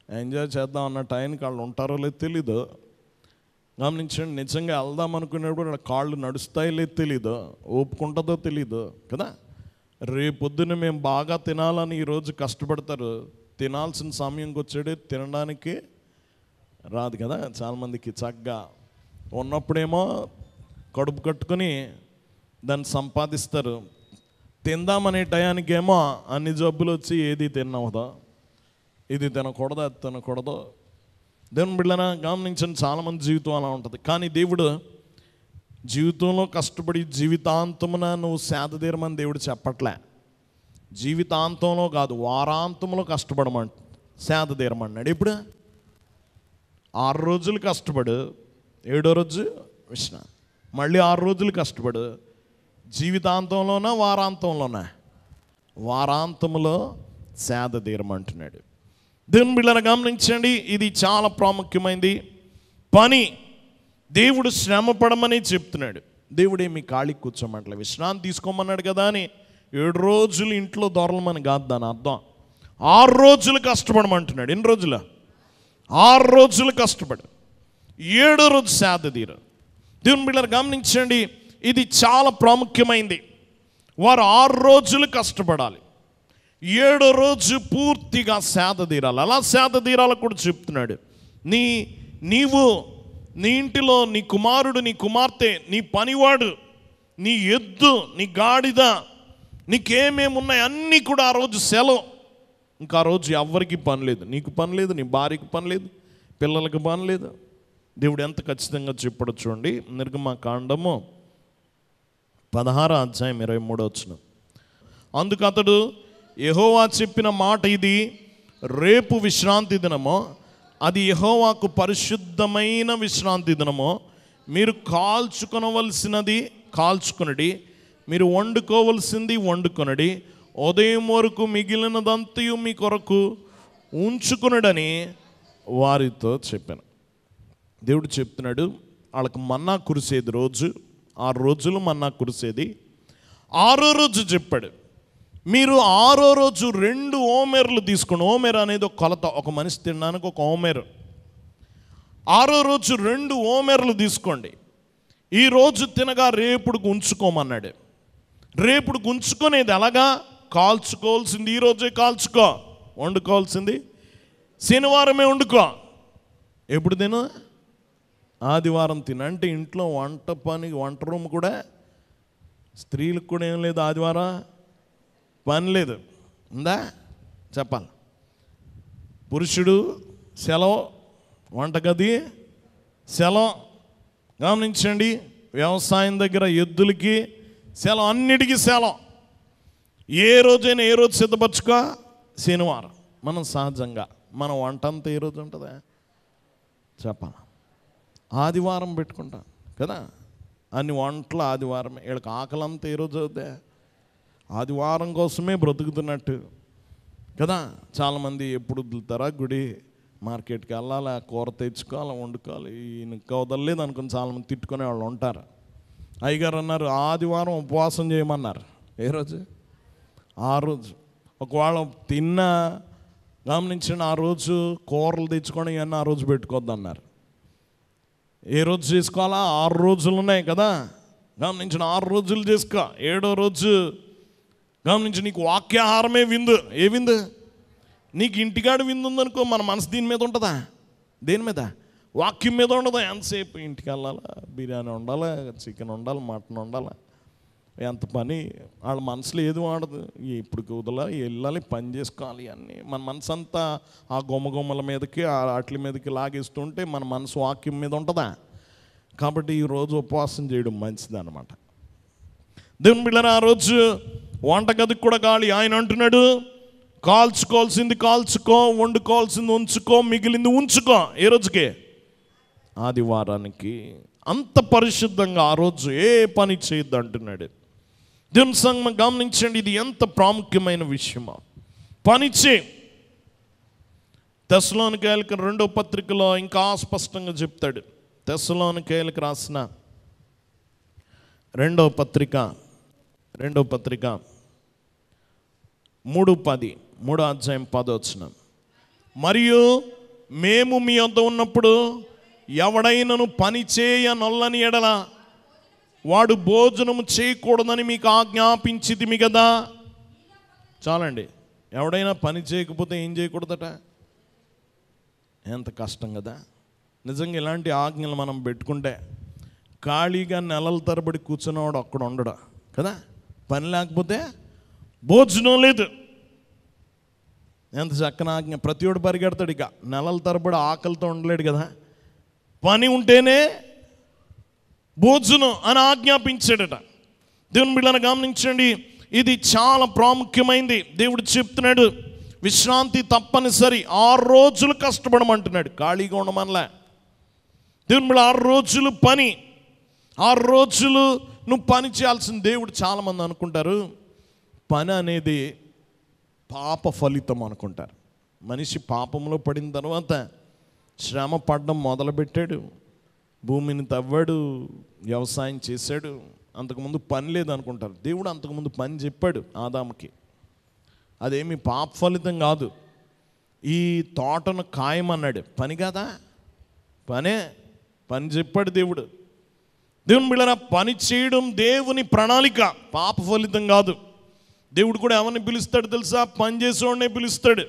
ఎంజాయ్ చేద్దాం అన్న టైంకి వాళ్ళు ఉంటారో లేదో తెలీదు. గమనించండి, నిజంగా వెళ్దాం అనుకునేప్పుడు వాళ్ళ కాళ్ళు నడుస్తాయో లేదో తెలీదు, ఓపుకుంటుందో తెలీదు కదా. రేపొద్దున మేము బాగా తినాలని ఈరోజు కష్టపడతారు, తినాల్సిన సమయంకి వచ్చాడే తినడానికి రాదు కదా. చాలామందికి చక్కగా ఉన్నప్పుడేమో కడుపు కట్టుకొని దాన్ని సంపాదిస్తారు, తిందామనే టయానికేమో అన్ని జబ్బులు వచ్చి ఏది తినవదో, ఇది తినకూడదు, అది తినకూడదు. దేవుని బిడ్డలారా గమనించండి, చాలామంది జీవితం అలా ఉంటుంది. కానీ దేవుడు జీవితంలో కష్టపడి జీవితాంతమున నువ్వు సేద తీరమని దేవుడు చెప్పట్లే. జీవితాంతంలో కాదు, వారాంతంలో కష్టపడమంట, సేద తీరమన్నాడు. ఇప్పుడు 6 రోజులు కష్టపడు, 7వ రోజు విశ్రాంతి. మళ్ళీ 6 రోజులు కష్టపడు. జీవితాంతంలోనా వారాంతంలోనా? వారాంతంలో సేద తీరమంటున్నాడు. దేవుని బిడ్డలారా గమనించండి, ఇది చాలా ప్రాముఖ్యమైనది పని. దేవుడు శ్రమ పడమని చెప్తున్నాడు. దేవుడేమి ఖాళీ కూర్చోమంటలే, విశ్రాంతి తీసుకోమన్నాడు కదా అని 7 రోజులు ఇంట్లో దొరలమని కాదు దాని అర్థం. 6 రోజులు కష్టపడమంటున్నాడు. ఎన్ని రోజులు? 6 రోజులు కష్టపడు, 7వ రోజు సేద తీరు. దేవుని బిడ్డలారా గమనించండి, ఇది చాలా ప్రాముఖ్యమైంది. వారు 6 రోజులు కష్టపడాలి, 7వ రోజు పూర్తిగా సేద తీరాలి. అలా సేద తీరాలని కూడా చెప్తున్నాడు. నీవు నీ ఇంటిలో నీ కుమారుడు, నీ కుమార్తె, నీ పనివాడు, నీ ఎద్దు, నీ గాడిద, నీకేమేమి ఉన్నాయి అన్నీ కూడా ఆ రోజు సెలవు. ఇంకా ఆ రోజు ఎవరికి పని లేదు. నీకు పని లేదు, నీ భార్యకు పని లేదు, పిల్లలకు పని లేదు. దేవుడు ఎంత ఖచ్చితంగా చెప్పాడో చూడండి. నిర్గమకాండము 16వ అధ్యాయం 23వ వచనం. అందుకు అతడు, యెహోవా చెప్పిన మాట ఇది, రేపు విశ్రాంతి దినమో, అది యెహోవాకు పరిశుద్ధమైన విశ్రాంతి దినమో. మీరు కాల్చుకొనవలసినది కాల్చుకొనడి, మీరు వండుకోవలసింది వండుకొనడి, ఉదయం వరకు మిగిలినదంతయు మీ కొరకు ఉంచుకునడని వారితో చెప్పాను. దేవుడు చెప్తున్నాడు, వాళ్ళకి మన్నా కురిసేది రోజు, 6 రోజులు మన్నా కురిసేది. 6వ రోజు చెప్పాడు, మీరు 6వ రోజు 2 ఓమెర్లు తీసుకోండి. ఓమెర్ అనేది ఒక కొలత, ఒక మనిషి తినడానికి ఒక ఓమెర్. 6వ రోజు 2 ఓమెర్లు తీసుకోండి. ఈ రోజు తినగా రేపుడుకు ఉంచుకోమన్నాడు. రేపుడుకు ఉంచుకునేది ఎలాగా? కాల్చుకోవాల్సింది ఈ రోజే కాల్చుకో, వండుకోవాల్సింది శనివారమే వండుకో. ఎప్పుడు తిను? ఆదివారం తిను. అంటే ఇంట్లో వంట రూమ్ కూడా స్త్రీలకు కూడా ఏం లేదు, ఆదివారం పని లేదు. ఉందా? చెప్పాలి. పురుషుడు సెలవు, వంటగది సెలవు. గమనించండి, వ్యవసాయం దగ్గర ఎద్దులకి సెలవు, అన్నిటికీ సెలవు. ఏ రోజైనా ఏ రోజు సిద్ధపరచుకో, శనివారం. మనం సహజంగా మన వంట అంతా ఏ రోజు ఉంటుందా? చెప్పాలి, ఆదివారం పెట్టుకుంటాం కదా. అన్ని వంటలు ఆదివారమే. వీళ్ళకి ఆకలంతా ఏ రోజు అవుద్దా? ఆదివారం కోసమే బ్రతుకుతున్నట్టు కదా. చాలామంది ఎప్పుడు వదులుతారా గుడి, మార్కెట్కి వెళ్ళాలి, కూర తెచ్చుకోవాలి, వండుకోవాలి, ఇంకా వదలలేదు అనుకుని చాలామంది తిట్టుకునే వాళ్ళు ఉంటారు. అయ్యగారు అన్నారు ఆదివారం ఉపవాసం చేయమన్నారు. ఏ రోజు? ఆ రోజు. ఒకవేళ తిన్నా గమనించండి, ఆ రోజు కూరలు తెచ్చుకొని ఇవన్నీ ఆ రోజు పెట్టుకోవద్దన్నారు. ఏ రోజు చేసుకోవాలా? 6 రోజులు ఉన్నాయి కదా. గమనించిన 6 రోజులు చేసుకో. 7వ రోజు గమనించి నీకు వాక్యాహారమే విందు. ఏ విందు? నీకు ఇంటికాడ విందు ఉందనుకో, మన మనసు దీని మీద ఉంటుందా? దేని మీద? వాక్యం మీద ఉండదా? ఎంతసేపు ఇంటికి వెళ్ళాలా, బిర్యానీ వండాలా, చికెన్ వండాలి, మటన్ వండాలా, ఎంత పని. వాళ్ళ మనసులో ఏది వాడదు. ఇప్పుడు కుదలా వెళ్ళాలి, పని చేసుకోవాలి అన్నీ. మన మనసు అంతా ఆ గుమ్మల మీదకి, ఆ వాటి మీదకి లాగేస్తుంటే మన మనసు వాక్యం మీద ఉంటుందా? కాబట్టి ఈరోజు ఉపవాసం చేయడం మంచిది అన్నమాట. దేవుని బిడ్డలారా, ఆ రోజు వంటగదికి కూడా గాలి. ఆయన అంటున్నాడు, కాల్చుకోవాల్సింది కాల్చుకో, వండుకోవాల్సింది ఉంచుకో, మిగిలింది ఉంచుకో. ఏ రోజుకే? ఆదివారానికి. అంత పరిశుద్ధంగా ఆ రోజు ఏ పని చేయొద్దు అంటున్నాడు. దేవుని సంగమం గమనించండి, ఇది ఎంత ప్రాముఖ్యమైన విషయమో. పని చే. తెస్సలోనికైలకు 2వ పత్రికలో ఇంకా స్పష్టంగా చెప్తాడు. తెస్సలోనికైలకు రాసిన 2వ పత్రిక 3:10, 3వ అధ్యాయం 10వ వచనం. మరియు మేము మీ వద్ద ఉన్నప్పుడు ఎవడైనను పని చేయనొల్లని ఎడల వాడు భోజనము చేయకూడదని మీకు ఆజ్ఞాపించితిమి కదా. చాలండి. ఎవడైనా పని చేయకపోతే ఏం చేయకూడదట? ఎంత కష్టం కదా. నిజంగా ఇలాంటి ఆజ్ఞలు మనం పెట్టుకుంటే ఖాళీగా నెలల తరబడి కూర్చున్నవాడు అక్కడ ఉండడు కదా. పని లేకపోతే భోజనం లేదు. ఎంత చక్కని ఆజ్ఞ. ప్రతివాడు పరిగెడతాడు, ఇక నెలల తరబడి ఆకలితో ఉండలేడు కదా. పని ఉంటేనే భోజనం అని ఆజ్ఞాపించాడట. దేవుని బిడ్డలను గమనించండి, ఇది చాలా ప్రాముఖ్యమైనది. దేవుడు చెప్తున్నాడు విశ్రాంతి తప్పనిసరి, 6 రోజులు కష్టపడమంటున్నాడు, ఖాళీగా ఉండమనలే. దేవుని బిడ్డ 6 రోజులు పని, 6 రోజులు నువ్వు పని చేయాల్సిన. దేవుడు చాలామంది అనుకుంటారు పని అనేది పాప ఫలితం అనుకుంటారు. మనిషి పాపంలో పడిన తర్వాత శ్రమ పడడం మొదలుపెట్టాడు, భూమిని తవ్వాడు, వ్యవసాయం చేశాడు, అంతకుముందు పని లేదనుకుంటారు. దేవుడు అంతకుముందు పని చెప్పాడు ఆదాముకి, అదేమి పాప ఫలితం కాదు. ఈ తోటను ఖాయమన్నాడు, పని కాదా? పని చెప్పాడు దేవుడు. దేవుని బిడ్డలారా, పని చేయడం దేవుని ప్రణాళిక, పాప ఫలితం కాదు. దేవుడు కూడా ఎవరిని పిలుస్తాడు తెలుసా? పని చేసేవాడినే పిలుస్తాడు.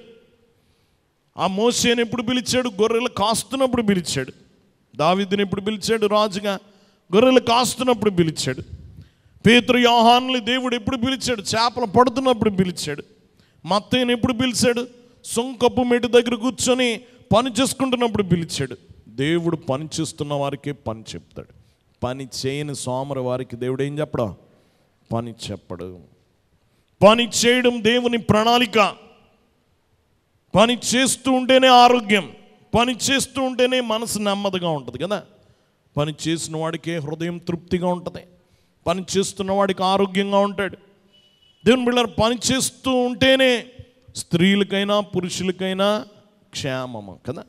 ఆ మోషేని ఎప్పుడు పిలిచాడు? గొర్రెలు కాస్తున్నప్పుడు పిలిచాడు. దావీదుని ఎప్పుడు పిలిచాడు? రాజుగా గొర్రెలు కాస్తున్నప్పుడు పిలిచాడు. పేతురు యోహానుని దేవుడు ఎప్పుడు పిలిచాడు? చేపలు పడుతున్నప్పుడు పిలిచాడు. మత్తయిని ఎప్పుడు పిలిచాడు? సొంకప్పు మెట్టు దగ్గర కూర్చొని పని చేసుకుంటున్నప్పుడు పిలిచాడు. దేవుడు పని చేస్తున్న వారికే పని చెప్తాడు. పని చేయని సోమరి వారికి దేవుడు ఏం చెప్పడం? పని చెప్పడు. పని చేయడం దేవుని ప్రణాళిక. పని చేస్తూ ఉంటేనే ఆరోగ్యం, పని చేస్తూ ఉంటేనే మనసు నెమ్మదిగా ఉంటుంది కదా. పని చేసిన వాడికే హృదయం తృప్తిగా ఉంటుంది, పని చేస్తున్న వాడికి ఆరోగ్యంగా ఉంటాడు. దేవుని బిడ్డలారా, పని చేస్తూ ఉంటేనే స్త్రీలకైనా పురుషులకైనా క్షేమము కదా.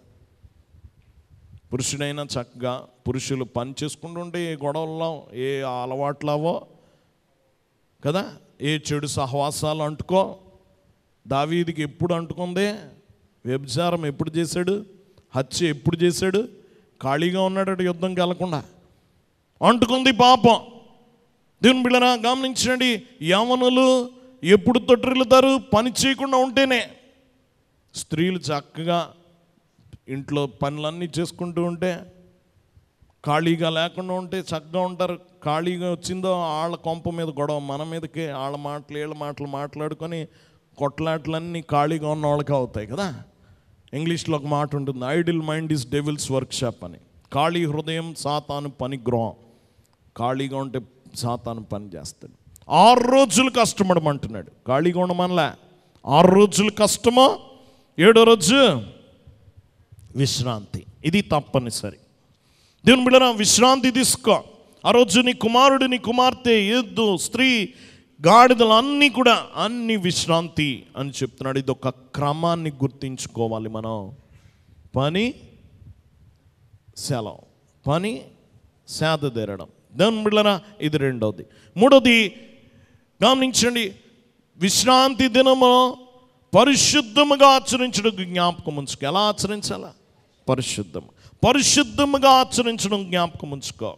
పురుషుడైనా చక్కగా, పురుషులు పని చేసుకుంటూ ఉంటే ఏ గొడవల్లో, ఏ అలవాట్లవో కదా, ఏ చెడు సహవాసాలు అంటుకో. దావీదుకి ఎప్పుడు అంటుకుంది? వ్యభిచారం ఎప్పుడు చేశాడు? హత్య ఎప్పుడు చేశాడు? ఖాళీగా ఉన్నాడు, యుద్ధంకి వెళ్లకుండా అంటుకుంది పాపం. దేవుని బిడ్డలారా గమనించండి, యవనులు ఎప్పుడు తొట్టిల్లుతారు? పని చేయకుండా ఉంటేనే. స్త్రీలు చక్కగా ఇంట్లో పనులన్నీ చేసుకుంటూ ఉంటే, ఖాళీగా లేకుండా ఉంటే చక్కగా ఉంటారు. ఖాళీగా వచ్చిందో వాళ్ళ కొంప మీద గొడవ, మన మీదకి వాళ్ళ మాటలు వీళ్ళ మాటలు మాట్లాడుకొని కొట్లాటలన్నీ ఖాళీగా ఉన్న వాళ్ళకి అవుతాయి కదా. ఇంగ్లీష్లో ఒక మాట ఉంటుంది, idol mind is devils workshop అని. ఖాళీ హృదయం సాతాను పని గృహం. ఖాళీగా ఉంటే సాతాను పని చేస్తాడు. 6 రోజులు కష్టపడమంటున్నాడు, ఖాళీగా ఉండమనలే. 6 రోజులు కష్టమో, 7వ రోజు విశ్రాంతి. ఇది తప్పనిసరి. దేవుని బిడ్డలారా, విశ్రాంతి తీసుకో. ఆ రోజు నీ కుమారుడు, నీ కుమార్తె, ఎద్దు, స్త్రీ, గాడిదలు అన్నీ కూడా అన్ని విశ్రాంతి అని చెప్తున్నాడు. ఇది ఒక క్రమాన్ని గుర్తించుకోవాలి మనం. పని, సెలవు, పని, సేద తీరడం. దేవుని బిడ్డలారా, ఇది 2వది. 3వది గమనించండి, విశ్రాంతి దినము పరిశుద్ధముగా ఆచరించడం జ్ఞాపకం ఉంచుకో. ఎలా ఆచరించాలా? పరిశుద్ధముగా ఆచరించడం జ్ఞాపకం ఉంచుకో.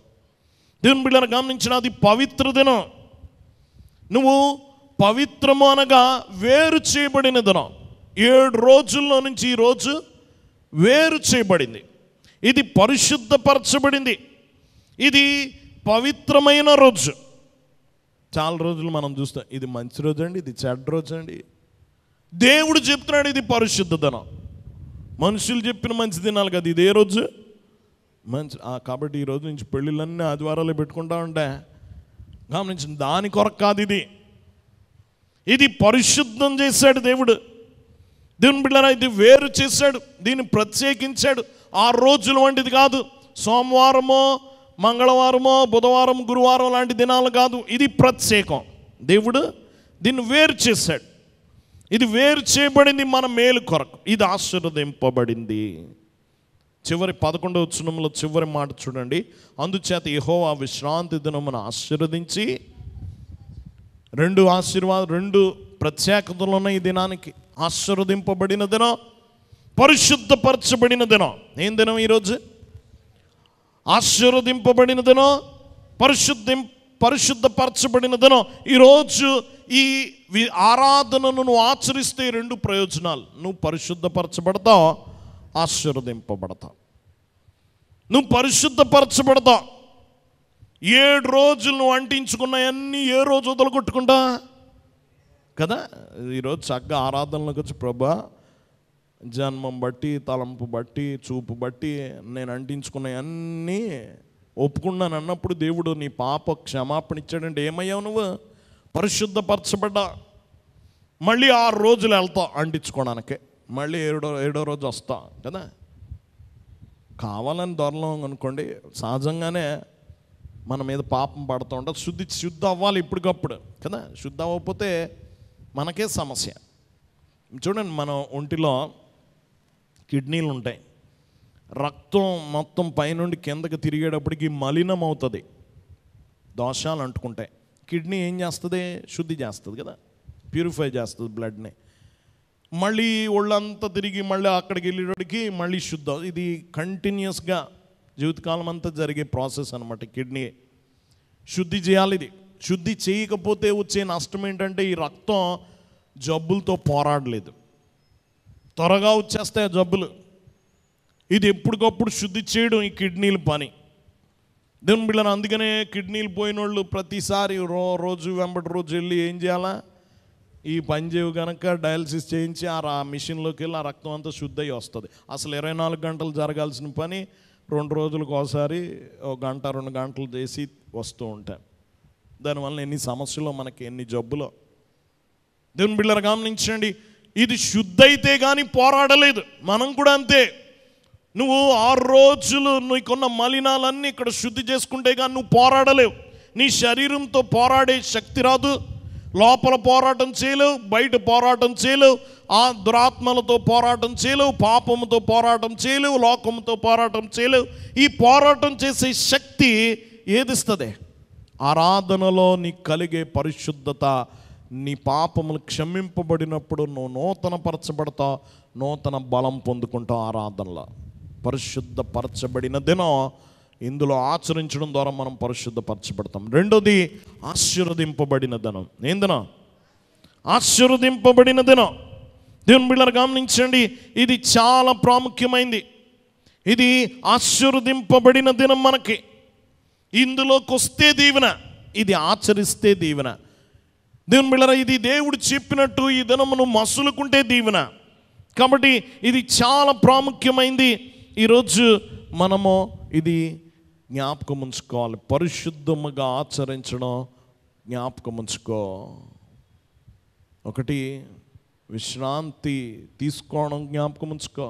దేవుని బిడ్డలారా గమనించిన, అది పవిత్ర దినం. నువ్వు పవిత్రము అనగా వేరు చేయబడిన దినం. 7 రోజుల్లో నుంచి ఈ రోజు వేరు చేయబడింది. ఇది పరిశుద్ధపరచబడింది. ఇది పవిత్రమైన రోజు. చాలా రోజులు మనం చూస్తాం, ఇది మంచి రోజు అండి, ఇది చెడ్డ రోజు అండి. దేవుడు చెప్తున్నాడు ఇది పరిశుద్ధ దినం. మనుషులు చెప్పిన మంచి దినాలు కదా. ఇది ఏ రోజు? మంచి. కాబట్టి ఈ రోజు నుంచి పెళ్ళిళ్ళన్నీ ఆదివారాలు పెట్టుకుంటా ఉంటే గమనించింది, దాని కొరకు కాదు ఇది. ఇది పరిశుద్ధం చేశాడు దేవుడు. దేవుని బిడ్డలారా, ఇది వేరు చేశాడు, దీన్ని ప్రత్యేకించాడు. 6 రోజులు వంటిది కాదు. సోమవారమో, మంగళవారమో, బుధవారం, గురువారం లాంటి దినాలు కాదు. ఇది ప్రత్యేకం. దేవుడు దీన్ని వేరు చేశాడు. ఇది వేరు చేయబడింది మన మేలు కొరకు. ఇది ఆశీర్వదింపబడింది. చివరి 11వ వచనంలో చివరి మాట చూడండి. అందుచేత యెహోవా విశ్రాంతి దినమును ఆశీర్వదించి, 2 ఆశీర్వాదం, 2 ప్రత్యేకతలు ఉన్నాయి ఈ దినానికి. ఆశీర్వదింపబడిన దినం, పరిశుద్ధపరచబడిన దినం. ఏం దినం ఈరోజు? ఆశీర్వదింపబడిన దినం, పరిశుద్ధపరచబడిన దినం. ఈరోజు ఈ ఆరాధనను నువ్వు ఆచరిస్తే 2 ప్రయోజనాలు. నువ్వు పరిశుద్ధపరచబడతావు, ఆశీర్వదింపబడతావు. నువ్వు పరిశుద్ధపరచబడతావు. 7 రోజులు నువ్వు అంటించుకున్నాయన్నీ ఏ రోజు వదలగొట్టుకుంటా కదా. ఈరోజు చక్కగా ఆరాధనలోకి వచ్చి, ప్రభా జన్మం బట్టి, తలంపు బట్టి, చూపు బట్టి నేను అంటించుకున్నవన్నీ ఒప్పుకున్నాను అన్నప్పుడు దేవుడు నీ పాప క్షమాపణ ఇచ్చాడంటే ఏమయ్యావు నువ్వు? పరిశుద్ధపరచబడ్డా. మళ్ళీ 6 రోజులు వెళ్తావు అంటించుకోవడానికే, మళ్ళీ ఏడో రోజు వస్తా కదా. కావాలని దొరలం అనుకోండి, సహజంగానే మన మీద పాపం పడుతూ ఉంటుంది. శుద్ధి అవ్వాలి ఇప్పటికప్పుడు కదా. శుద్ధి అవ్వకపోతే మనకే సమస్య. చూడండి, మన ఒంటిలో కిడ్నీలు ఉంటాయి. రక్తం మొత్తం పైనుండి కిందకి తిరిగేటప్పటికి మలినం అవుతుంది, దోషాలు అంటుకుంటాయి. కిడ్నీ ఏం చేస్తుంది? శుద్ధి చేస్తుంది కదా, ప్యూరిఫై చేస్తుంది బ్లడ్ని. మళ్ళీ ఒళ్ళంతా తిరిగి మళ్ళీ అక్కడికి వెళ్ళేటప్పటికి మళ్ళీ శుద్ధం. ఇది కంటిన్యూస్గా జీవితకాలం అంతా జరిగే ప్రాసెస్ అనమాట. కిడ్నీ శుద్ధి చేయాలి. ఇది శుద్ధి చేయకపోతే వచ్చే నష్టం ఏంటంటే ఈ రక్తం జబ్బులతో పోరాడలేదు, త్వరగా వచ్చేస్తాయి జబ్బులు. ఇది ఎప్పటికప్పుడు శుద్ధి చేయడం ఈ కిడ్నీల పని. దేవుని బిడ్డలారా, అందుకనే కిడ్నీలు పోయిన వాళ్ళు ప్రతిసారి రోజు వెంబటి రోజు వెళ్ళి ఏం చేయాలా? ఈ పని చేయవు కనుక డయాలసిస్ చేయించి ఆ మిషన్లోకి వెళ్ళి ఆ రక్తం అంతా శుద్ధి అయ్యి వస్తుంది. అసలు 24 గంటలు జరగాల్సిన పని 2 రోజులకు ఒకసారి 1 గంట 2 గంటలు చేసి వస్తూ ఉంటాయి. దానివల్ల ఎన్ని సమస్యలు, మనకి ఎన్ని జబ్బులు. దేవుని బిడ్డలారా గమనించండి, ఇది శుద్ధి అయితే కానీ పోరాడలేదు. మనం కూడా అంతే. నువ్వు 6 రోజులు నీకున్న మలినాలన్నీ ఇక్కడ శుద్ధి చేసుకుంటే కానీ నువ్వు పోరాడలేవు. నీ శరీరంతో పోరాడే శక్తి రాదు. లోపల పోరాటం చేయలేవు, బయట పోరాటం చేయలేవు, ఆ దురాత్మలతో పోరాటం చేయలేవు, పాపముతో పోరాటం చేయలేవు, లోకముతో పోరాటం చేయలేవు. ఈ పోరాటం చేసే శక్తి ఏదిస్తుంది? ఆరాధనలో నీకు కలిగే పరిశుద్ధత. నీ పాపములు క్షమింపబడినప్పుడు నువ్వు నూతనపరచబడతావు, నూతన బలం పొందుకుంటావు. ఆరాధనలో పరిశుద్ధపరచబడిన దినం ఇందులో ఆచరించడం ద్వారా మనం పరిశుద్ధపరచబడతాం. రెండోది ఆశీర్వదింపబడిన దినం. ఏం దినం? ఆశీర్వదింపబడిన దినం. దేవుని బిడ్డలారా గమనించండి, ఇది చాలా ప్రాముఖ్యమైంది. ఇది ఆశీర్వదింపబడిన దినం. మనకి ఇందులోకి వస్తే దీవెన, ఇది ఆచరిస్తే దీవెన. దేవుని బిడ్డలారా, ఇది దేవుడు చెప్పినట్టు ఈ దినమును మసులుకుంటే దీవెన. కాబట్టి ఇది చాలా ప్రాముఖ్యమైంది. ఈరోజు మనము ఇది జ్ఞాపకం ఉంచుకోవాలి. పరిశుద్ధముగా ఆచరించడం జ్ఞాపకం ఉంచుకో. ఒకటి, విశ్రాంతి తీసుకోవడం జ్ఞాపకం ఉంచుకో.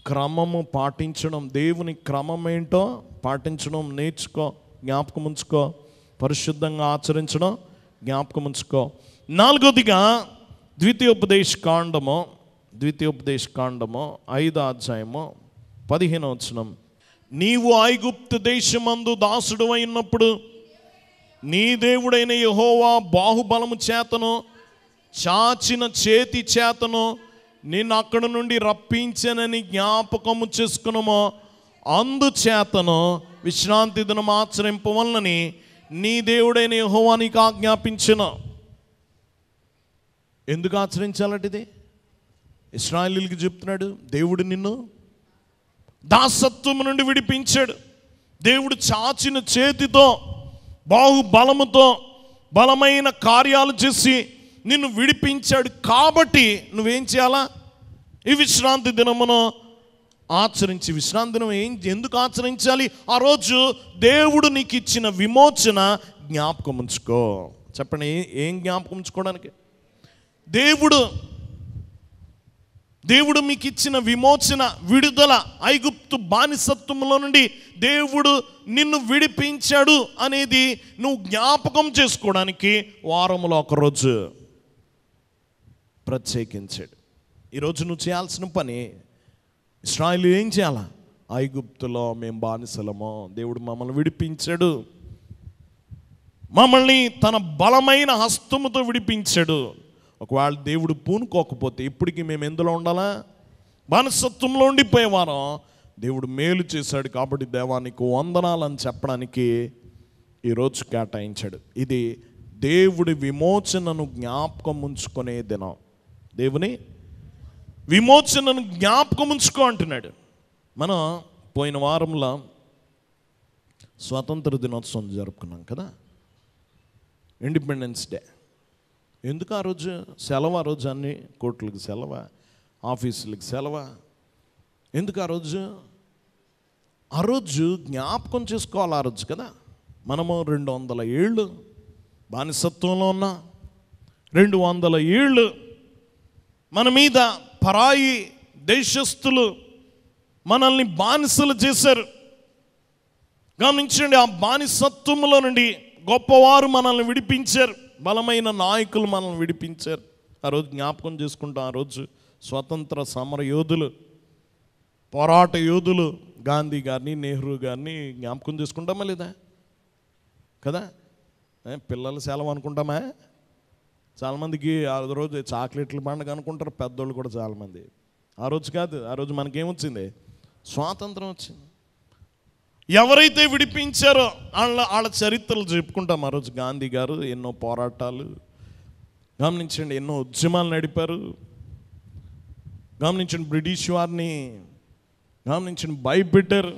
క్రమము పాటించడం, దేవుని క్రమం ఏంటో పాటించడం నేర్చుకో, జ్ఞాపకం ఉంచుకో. పరిశుద్ధంగా ఆచరించడం జ్ఞాపకం ఉంచుకో. నాలుగోదిగా ద్వితీయోపదేశ కాండము 5వ అధ్యాయము 15వ వచనం. నీవు ఐగుప్తు దేశమందు దాసుడు అయినప్పుడు నీ దేవుడైన యెహోవా బాహుబలము చేతను చాచిన చేతి చేతను నిన్ను అక్కడ నుండి రప్పించనని జ్ఞాపకము చేసుకునమో, అందుచేతను విశ్రాంతి దినం ఆచరింపవలనని నీ దేవుడైన యెహోవా నీకు ఆజ్ఞాపించును. ఎందుకు ఆచరించాలంటే ఇశ్రాయేలీయులకు చెప్తున్నాడు, దేవుడు నిన్ను దాసత్వం నుండి విడిపించాడు. దేవుడు చాచిన చేతితో బాహుబలముతో బలమైన కార్యాలు చేసి నిన్ను విడిపించాడు. కాబట్టి నువ్వేం చేయాలా? ఈ విశ్రాంతి దినమును ఆచరించి. విశ్రాంతి దినం ఎందుకు ఆచరించాలి? ఆ రోజు దేవుడు నీకు ఇచ్చిన విమోచన జ్ఞాపకం ఉంచుకో. చెప్పండి, ఏం జ్ఞాపకం ఉంచుకోవడానికి? దేవుడు మీకు ఇచ్చిన విమోచన, విడుదల, ఐగుప్తు బానిసత్వంలో నుండి దేవుడు నిన్ను విడిపించాడు అనేది నువ్వు జ్ఞాపకం చేసుకోవడానికి వారంలో ఒకరోజు ప్రత్యేకించాడు. ఈరోజు నువ్వు చేయాల్సిన పని, ఇశ్రాయేలు ఏం చేయాలా? ఐగుప్తులో మేము బానిసలమో, దేవుడు మమ్మల్ని విడిపించాడు, మమ్మల్ని తన బలమైన హస్తముతో విడిపించాడు. ఒకవేళ దేవుడు పూనుకోకపోతే ఇప్పటికీ మేము ఎందులో ఉండాలా? బానిసత్వంలో ఉండిపోయేవారం. దేవుడు మేలు చేశాడు కాబట్టి దేవానికి వందనాలని చెప్పడానికి ఈరోజు కేటాయించాడు. ఇది దేవుడి విమోచనను జ్ఞాపకం ఉంచుకునే దినం. దేవుని విమోచనను జ్ఞాపకం ఉంచుకో అంటున్నాడు. మనం పోయిన వారంలో స్వాతంత్ర దినోత్సవం జరుపుకున్నాం కదా, ఇండిపెండెన్స్ డే. ఎందుకు ఆ రోజు సెలవు? ఆ రోజు అన్ని కోట్లకు సెలవు. ఆఫీసులకు సెలవా? ఎందుకు ఆ రోజు జ్ఞాపకం చేసుకోవాలి. ఆ రోజు కదా మనము 200 ఏళ్ళు బానిసత్వంలో ఉన్నా, 200 ఏళ్ళు మన మీద పరాయి దేశస్థులు మనల్ని బానిసలు చేశారు. గమనించండి, ఆ బానిసత్వంలో నుండి గొప్పవారు మనల్ని విడిపించారు, బలమైన నాయకులు మనల్ని విడిపించారు. ఆ రోజు జ్ఞాపకం చేసుకుంటాం. ఆ రోజు స్వతంత్ర సమర యోధులు, పోరాట యోధులు గాంధీ గారిని, నెహ్రూ గారిని జ్ఞాపకం చేసుకుంటామా లేదా? కదా, పిల్లలు సెలవు అనుకుంటామా? చాలామందికి ఆ రోజు చాక్లెట్ల పండుగ అనుకుంటారు, పెద్దోళ్ళు కూడా చాలామంది. ఆ రోజు కాదు, ఆ రోజు మనకేమొచ్చింది? స్వాతంత్రం వచ్చింది. ఎవరైతే విడిపించారో వాళ్ళ చరిత్రలు చెప్పుకుంటాం. ఆ రోజు గాంధీ గారు ఎన్నో పోరాటాలు, గమనించండి, ఎన్నో ఉద్యమాలు నడిపారు. గమనించండి, బ్రిటిష్ వారిని గమనించండి భయపెట్టారు.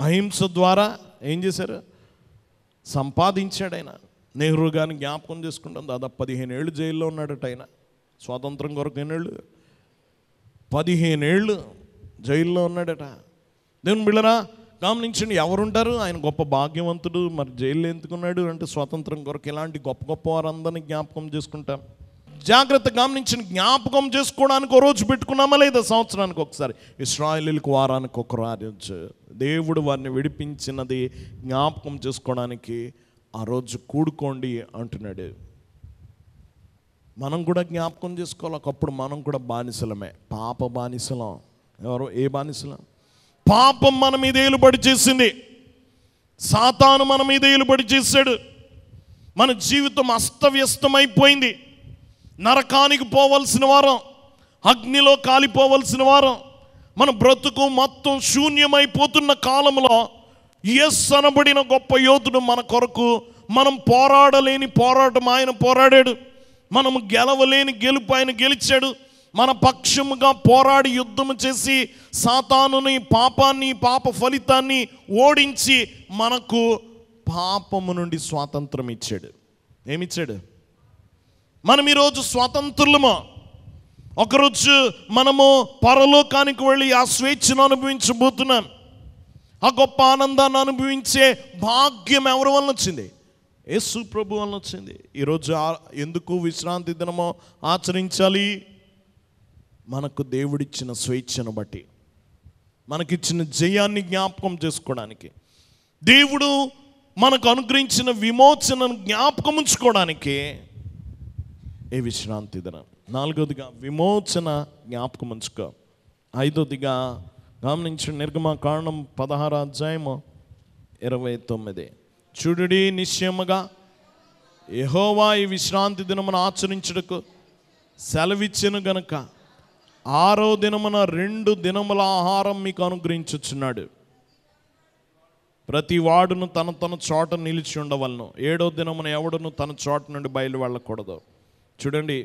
అహింస ద్వారా ఏం చేశారు? సంపాదించాడు ఆయన. నెహ్రూ గారిని జ్ఞాపకం చేసుకుంటాం. దాదాపు 15 ఏళ్ళు జైల్లో ఉన్నాడట ఆయన. స్వాతంత్రం కొరకు ఎన్నేళ్ళు? 15 ఏళ్ళు జైల్లో ఉన్నాడట. దేవుని బిడ్డలారా, గమనించండి, ఎవరుంటారు? ఆయన గొప్ప భాగ్యవంతుడు. మరి జైల్లో ఎందుకున్నాడు అంటే స్వాతంత్రం కొరకు. ఇలాంటి గొప్ప వారందరినీ జ్ఞాపకం చేసుకుంటాం. జాగ్రత్త గమనించండి, జ్ఞాపకం చేసుకోవడానికి ఒక రోజు పెట్టుకున్నామా లేదా? సంవత్సరానికి ఒకసారి. ఇశ్రాయేలీయులకు వారానికి ఒక రోజు దేవుడు వారిని విడిపించినది జ్ఞాపకం చేసుకోవడానికి ఆ రోజు కూడుకోండి అంటున్నాడు. మనం కూడా జ్ఞాపకం చేసుకోవాలి. ఒకప్పుడు మనం కూడా బానిసలమే, పాప బానిసలం. ఎవరు? ఏ బానిసలం? పాపం మన మీద ఏలుబడి చేసింది. సాతాను మన మీద ఏలుబడి చేశాడు. మన జీవితం అస్తవ్యస్తమైపోయింది. నరకానికి పోవలసిన వారం, అగ్నిలో కాలిపోవలసిన వారం, మన బ్రతుకు మొత్తం శూన్యమైపోతున్న కాలంలో యెస్ అనబడిన గొప్ప యోధుడు మన కొరకు, మనం పోరాడలేని పోరాటం ఆయన పోరాడాడు, మనము గెలవలేని గెలుపు ఆయన గెలిచాడు. మన పక్షముగా పోరాడి యుద్ధము చేసి సాతానుని, పాపాన్ని, పాప ఫలితాన్ని ఓడించి మనకు పాపము నుండి స్వాతంత్రం ఇచ్చాడు. ఏమిచ్చాడు? మనం ఈరోజు స్వాతంత్రులమా? ఒకరోజు మనము పరలోకానికి వెళ్ళి ఆ స్వేచ్ఛను అనుభవించబోతున్నాం. ఆ గొప్ప ఆనందాన్ని అనుభవించే భాగ్యం ఎవరి వలన వచ్చింది? యేసు ప్రభు వలన వచ్చింది. ఈరోజు ఎందుకు విశ్రాంతి దినమో ఆచరించాలి? మనకు దేవుడిచ్చిన స్వేచ్ఛను బట్టి, మనకిచ్చిన జయాన్ని జ్ఞాపకం చేసుకోవడానికి, దేవుడు మనకు అనుగ్రహించిన విమోచనను జ్ఞాపకం ఉంచుకోవడానికి ఏ విశ్రాంతి దినం. 4వదిగా విమోచన జ్ఞాపకం ఉంచుకో. 5వదిగా గమనించండి, నిర్గమకాండం 16వ అధ్యాయము 29. చూడుడి, నిశ్చయముగా యెహోవా ఈ విశ్రాంతి దినమును ఆచరించుటకు సెలవిచ్చెను గనుక 6వ దినమున 2 దినముల ఆహారం మీకు అనుగ్రహించుచున్నాడు. ప్రతి వాడును తన చోట నిలిచి ఉండవలను. 7వ దినమున ఎవడును తన చోట నుండి బయలు వెళ్ళకూడదు. చూడండి,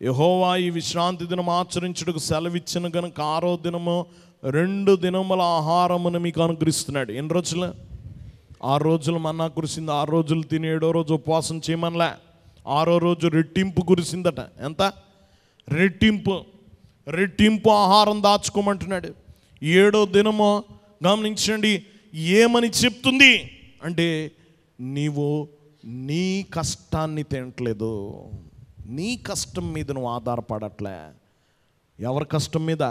యెహోవా ఈ విశ్రాంతి దినం ఆచరించుటకు సెలవిచ్చిన కనుక 6వ దినము 2 దినముల ఆహారమును మీకు అనుగ్రహిస్తున్నాడు. ఎన్ని రోజులు? 6 రోజులు మన్నా కురిసింది. 6 రోజులు తిని 7వ రోజు ఉపవాసం చేయమనలే. 6వ రోజు రెట్టింపు కురిసిందట. ఎంత? రెట్టింపు ఆహారం దాచుకోమంటున్నాడు. 7వ దినము గమనించండి, ఏమని చెప్తుంది అంటే, నీవు నీ కష్టాన్ని తినట్లేదు, నీ కష్టం మీద నువ్వు ఆధారపడట్లే. ఎవరి కష్టం మీద?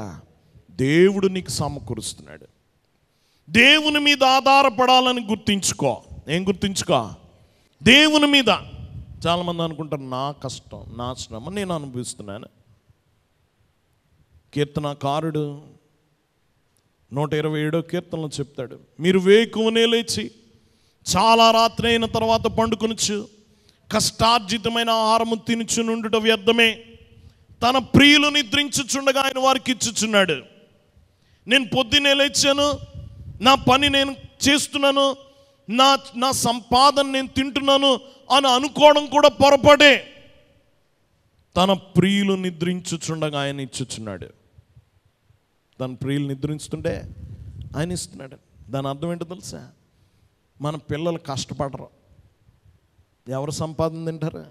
దేవుడు నీకు సమకూరుస్తున్నాడు. దేవుని మీద ఆధారపడాలని గుర్తించుకో. ఏం గుర్తించుకో? దేవుని మీద. చాలామంది అనుకుంటారు, నా కష్టం, నా శ్రమ నేను అనుభవిస్తున్నాను. కీర్తనకారుడు 127వ కీర్తనలో చెప్తాడు, మీరు వేకువనే లేచి చాలా రాత్రి అయిన తర్వాత పండుకొనుచు కష్టార్జితమైన ఆహారము తినుచు నుండుట వ్యర్థమే. తన ప్రియులు నిద్రించుచుండగా ఆయన వారికి ఇచ్చుచున్నాడు. నేను పొద్దున్నే లేచాను, నా పని నేను చేస్తున్నాను, నా సంపాదన నేను తింటున్నాను అని అనుకోవడం కూడా పొరపాటే. తన ప్రియులు నిద్రించుచుండగా ఆయన ఇచ్చుచున్నాడు. తన ప్రియులు నిద్రించుతుంటే ఆయన ఇస్తున్నాడు. దాని అర్థం ఏంటో తెలుసా? మన పిల్లలు కష్టపడరు. ఎవరు సంపాదన తింటారు?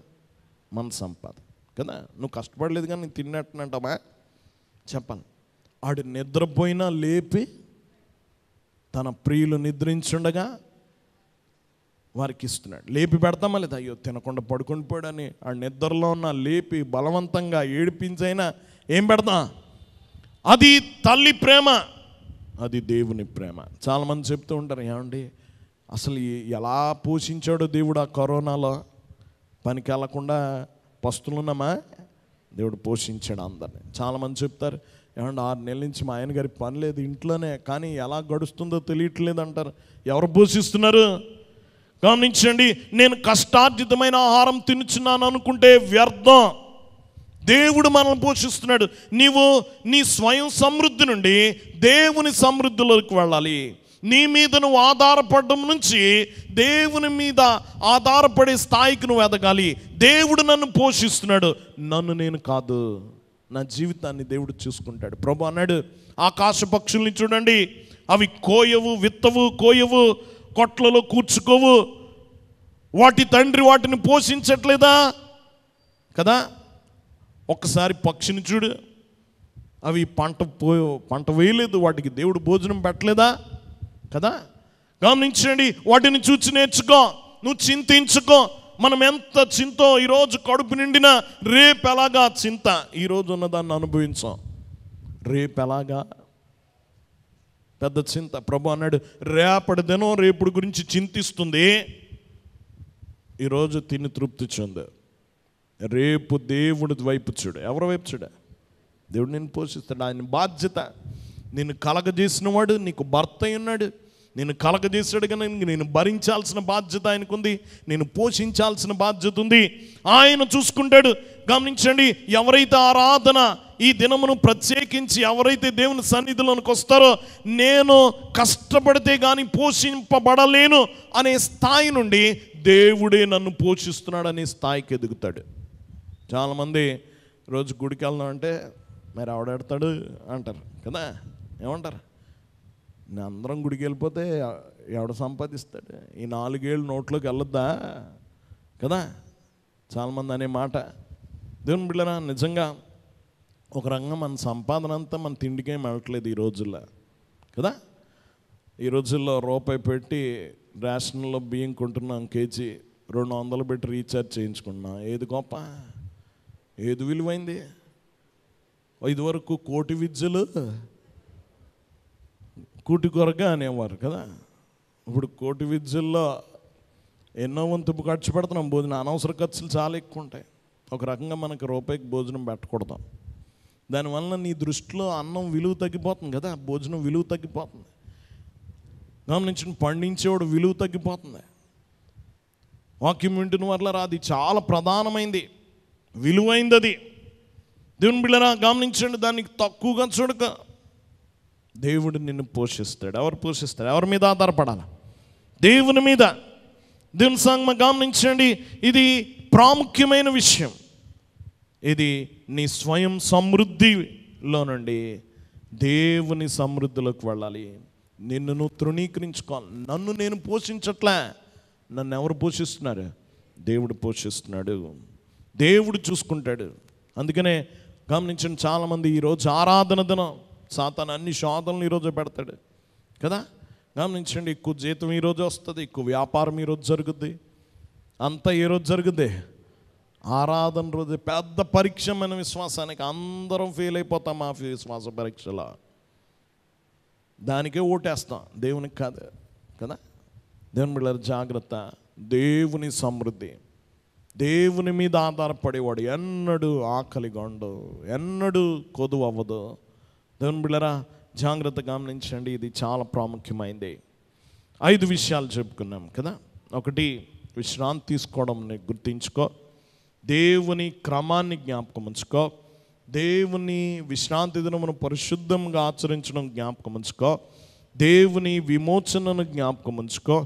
మన సంపాదన. కదా. నువ్వు కష్టపడలేదు కానీ నేను తిన్నట్టునంటామా చెప్పాలి. ఆడు నిద్రపోయినా లేపి తన ప్రియులు నిద్రించుండగా వారికి ఇస్తున్నాడు. లేపి పెడతామా లేదా? అయ్యో తినకుండా పడుకొని పోయాడని ఆ నిద్రలో ఉన్న లేపి బలవంతంగా ఏడిపించైనా ఏం పెడతాం? అది తల్లి ప్రేమ, అది దేవుని ప్రేమ. చాలామంది చెప్తూ ఉంటారు, ఏమండి అసలు ఎలా పోషించాడో దేవుడు ఆ కరోనాలో, పనికి వెళ్ళకుండా పస్తులున్నామా, దేవుడు పోషించాడు అందరిని. చాలామంది చెప్తారు, ఏమంటే 6 నెలల నుంచి మా ఆయన గారి పని లేదు ఇంట్లోనే, కానీ ఎలా గడుస్తుందో తెలియట్లేదు అంటారు. ఎవరు పోషిస్తున్నారు? గమనించండి, నేను కష్టార్జితమైన ఆహారం తినుచున్నాను అనుకుంటే వ్యర్థం. దేవుడు మనల్ని పోషిస్తున్నాడు. నీవు నీ స్వయం సమృద్ధి నుండి దేవుని సమృద్ధిలోకి వెళ్ళాలి. నీ మీద నువ్వు ఆధారపడడం నుంచి దేవుని మీద ఆధారపడే స్థాయికి నువ్వు ఎదగాలి. దేవుడు నన్ను పోషిస్తున్నాడు, నన్ను నేను కాదు. నా జీవితాన్ని దేవుడు చూసుకుంటాడు. ప్రభు అన్నాడు, ఆకాశ పక్షుల్ని చూడండి, అవి కోయవు, విత్తవు, కోయవు, కొట్లలో కూర్చుకోవు, వాటి తండ్రి వాటిని పోషించట్లేదా కదా. ఒక్కసారి పక్షిని చూడు, అవి పంట వేయలేదు, వాటికి దేవుడు భోజనం పెట్టలేదా కదా. గమనించండి, వాటిని చూసి నేర్చుకో, నువ్వు చింతించుకో. మనం ఎంత చింతో ఈరోజు కడుపు నిండిన రేపు ఎలాగా చింత, ఈరోజు ఉన్నదాన్ని అనుభవించాం, రేపు ఎలాగా పెద్ద చింత. ప్రభు అన్నాడు, రేపటి దినం రేపుడు గురించి చింతిస్తుంది, ఈరోజు తిని తృప్తి చెందు. రేపు దేవుడి వైపు చూడు. ఎవరి వైపు చూడ? దేవుడు నిన్ను పోషిస్తాడు. ఆయన బాధ్యత. నిన్ను కలగజేసిన వాడు నీకు భర్త ఉన్నాడు, నేను కలగజేసాడు కానీ నేను భరించాల్సిన బాధ్యత ఆయనకుంది, నేను పోషించాల్సిన బాధ్యత ఉంది, ఆయన చూసుకుంటాడు. గమనించండి, ఎవరైతే ఆరాధన ఈ దినమును ప్రత్యేకించి ఎవరైతే దేవుని సన్నిధిలోనికి వస్తారో, నేను కష్టపడితే కానీ పోషింపబడలేను అనే స్థాయి నుండి దేవుడే నన్ను పోషిస్తున్నాడు అనే స్థాయికి ఎదుగుతాడు. చాలామంది రోజు గుడికి వెళ్దాం అంటే మరి ఆవిడెడతాడు అంటారు కదా. ఏమంటారు? నేను అందరం గుడికి వెళ్ళిపోతే ఎవడ సంపాదిస్తాడు, ఈ 4 ఏళ్ళు నోట్లోకి వెళ్ళొద్దా కదా. చాలామంది అనే మాట. దేవుని బిడ్డరా, నిజంగా ఒక రంగం మన సంపాదన అంతా మన తిండికేం వెళ్ళట్లేదు ఈ రోజుల్లో కదా. ఈ రోజుల్లో రూపాయి పెట్టి రేషన్లో బియ్యం కొంటున్నాం, కేజీ 200 పెట్టి రీఛార్జ్ చేయించుకున్నాం. ఏది గొప్ప, ఏది విలువైంది? ఇదివరకు కోటి విద్యలు కూటి కొరగా అనేవారు కదా. ఇప్పుడు కోటి విద్యల్లో ఎన్నో వంతు ఖర్చు పెడుతున్నాం. భోజనం అనవసర ఖర్చులు చాలా ఎక్కువ ఉంటాయి. ఒక రకంగా మనకు రూపాయికి భోజనం పెట్టకూడదు. దానివల్ల నీ దృష్టిలో అన్నం విలువ తగ్గిపోతుంది కదా, భోజనం విలువ తగ్గిపోతుంది. గమనించిన పండించేవాడు విలువ తగ్గిపోతుంది. వాక్యం వింటున్న వల్ల అది చాలా ప్రధానమైంది, విలువైంది. అది దేవుని బిడ్డరా గమనించండి, దానికి తక్కువగా చూడక. దేవుడు నిన్ను పోషిస్తాడు. ఎవరు పోషిస్తాడు? ఎవరి మీద ఆధారపడాలి? దేవుని మీద. దేవుని సంగమ గమనించండి, ఇది ప్రాముఖ్యమైన విషయం. ఇది నీ స్వయం సమృద్ధిలో నుండి దేవుని సమృద్ధిలోకి వెళ్ళాలి. నిన్ను నువ్వు తృణీకరించుకోవాలి. నన్ను నేను పోషించట్లే, నన్ను ఎవరు పోషిస్తున్నారు? దేవుడు పోషిస్తున్నాడు, దేవుడు చూసుకుంటాడు. అందుకనే గమనించండి, చాలామంది ఈరోజు ఆరాధన దినం సాతాను అన్ని శోధనలు ఈరోజు పెడతాడు కదా. గమనించండి, ఎక్కువ జీతం ఈరోజు వస్తుంది, ఎక్కువ వ్యాపారం ఈరోజు జరుగుద్ది, అంతా ఈరోజు జరుగుద్ది. ఆరాధన రోజు పెద్ద పరీక్ష మన విశ్వాసానికి. అందరం ఫెయిల్ అయిపోతాం ఆ విశ్వాస పరీక్షలో. దానికే ఓటేస్తాం, దేవునికి కాదు కదా. దేవుని బిడ్డల జాగ్రత్త. దేవుని సమృద్ధి, దేవుని మీద ఆధారపడేవాడు ఎన్నడూ ఆకలిగొండు, ఎన్నడూ కొదువు అవ్వదు. దేవుని బిడ్డలారా జాగ్రత్త గమనించండి, ఇది చాలా ప్రాముఖ్యమైనది. 5 విషయాలు చెప్పుకున్నాం కదా. 1, విశ్రాంతి తీసుకోవడం గుర్తించుకో. దేవుని క్రమాన్ని జ్ఞాపకం ఉంచుకో. దేవుని విశ్రాంతి దినమును పరిశుద్ధంగా ఆచరించడం జ్ఞాపకం ఉంచుకో. దేవుని విమోచనను జ్ఞాపకం ఉంచుకో.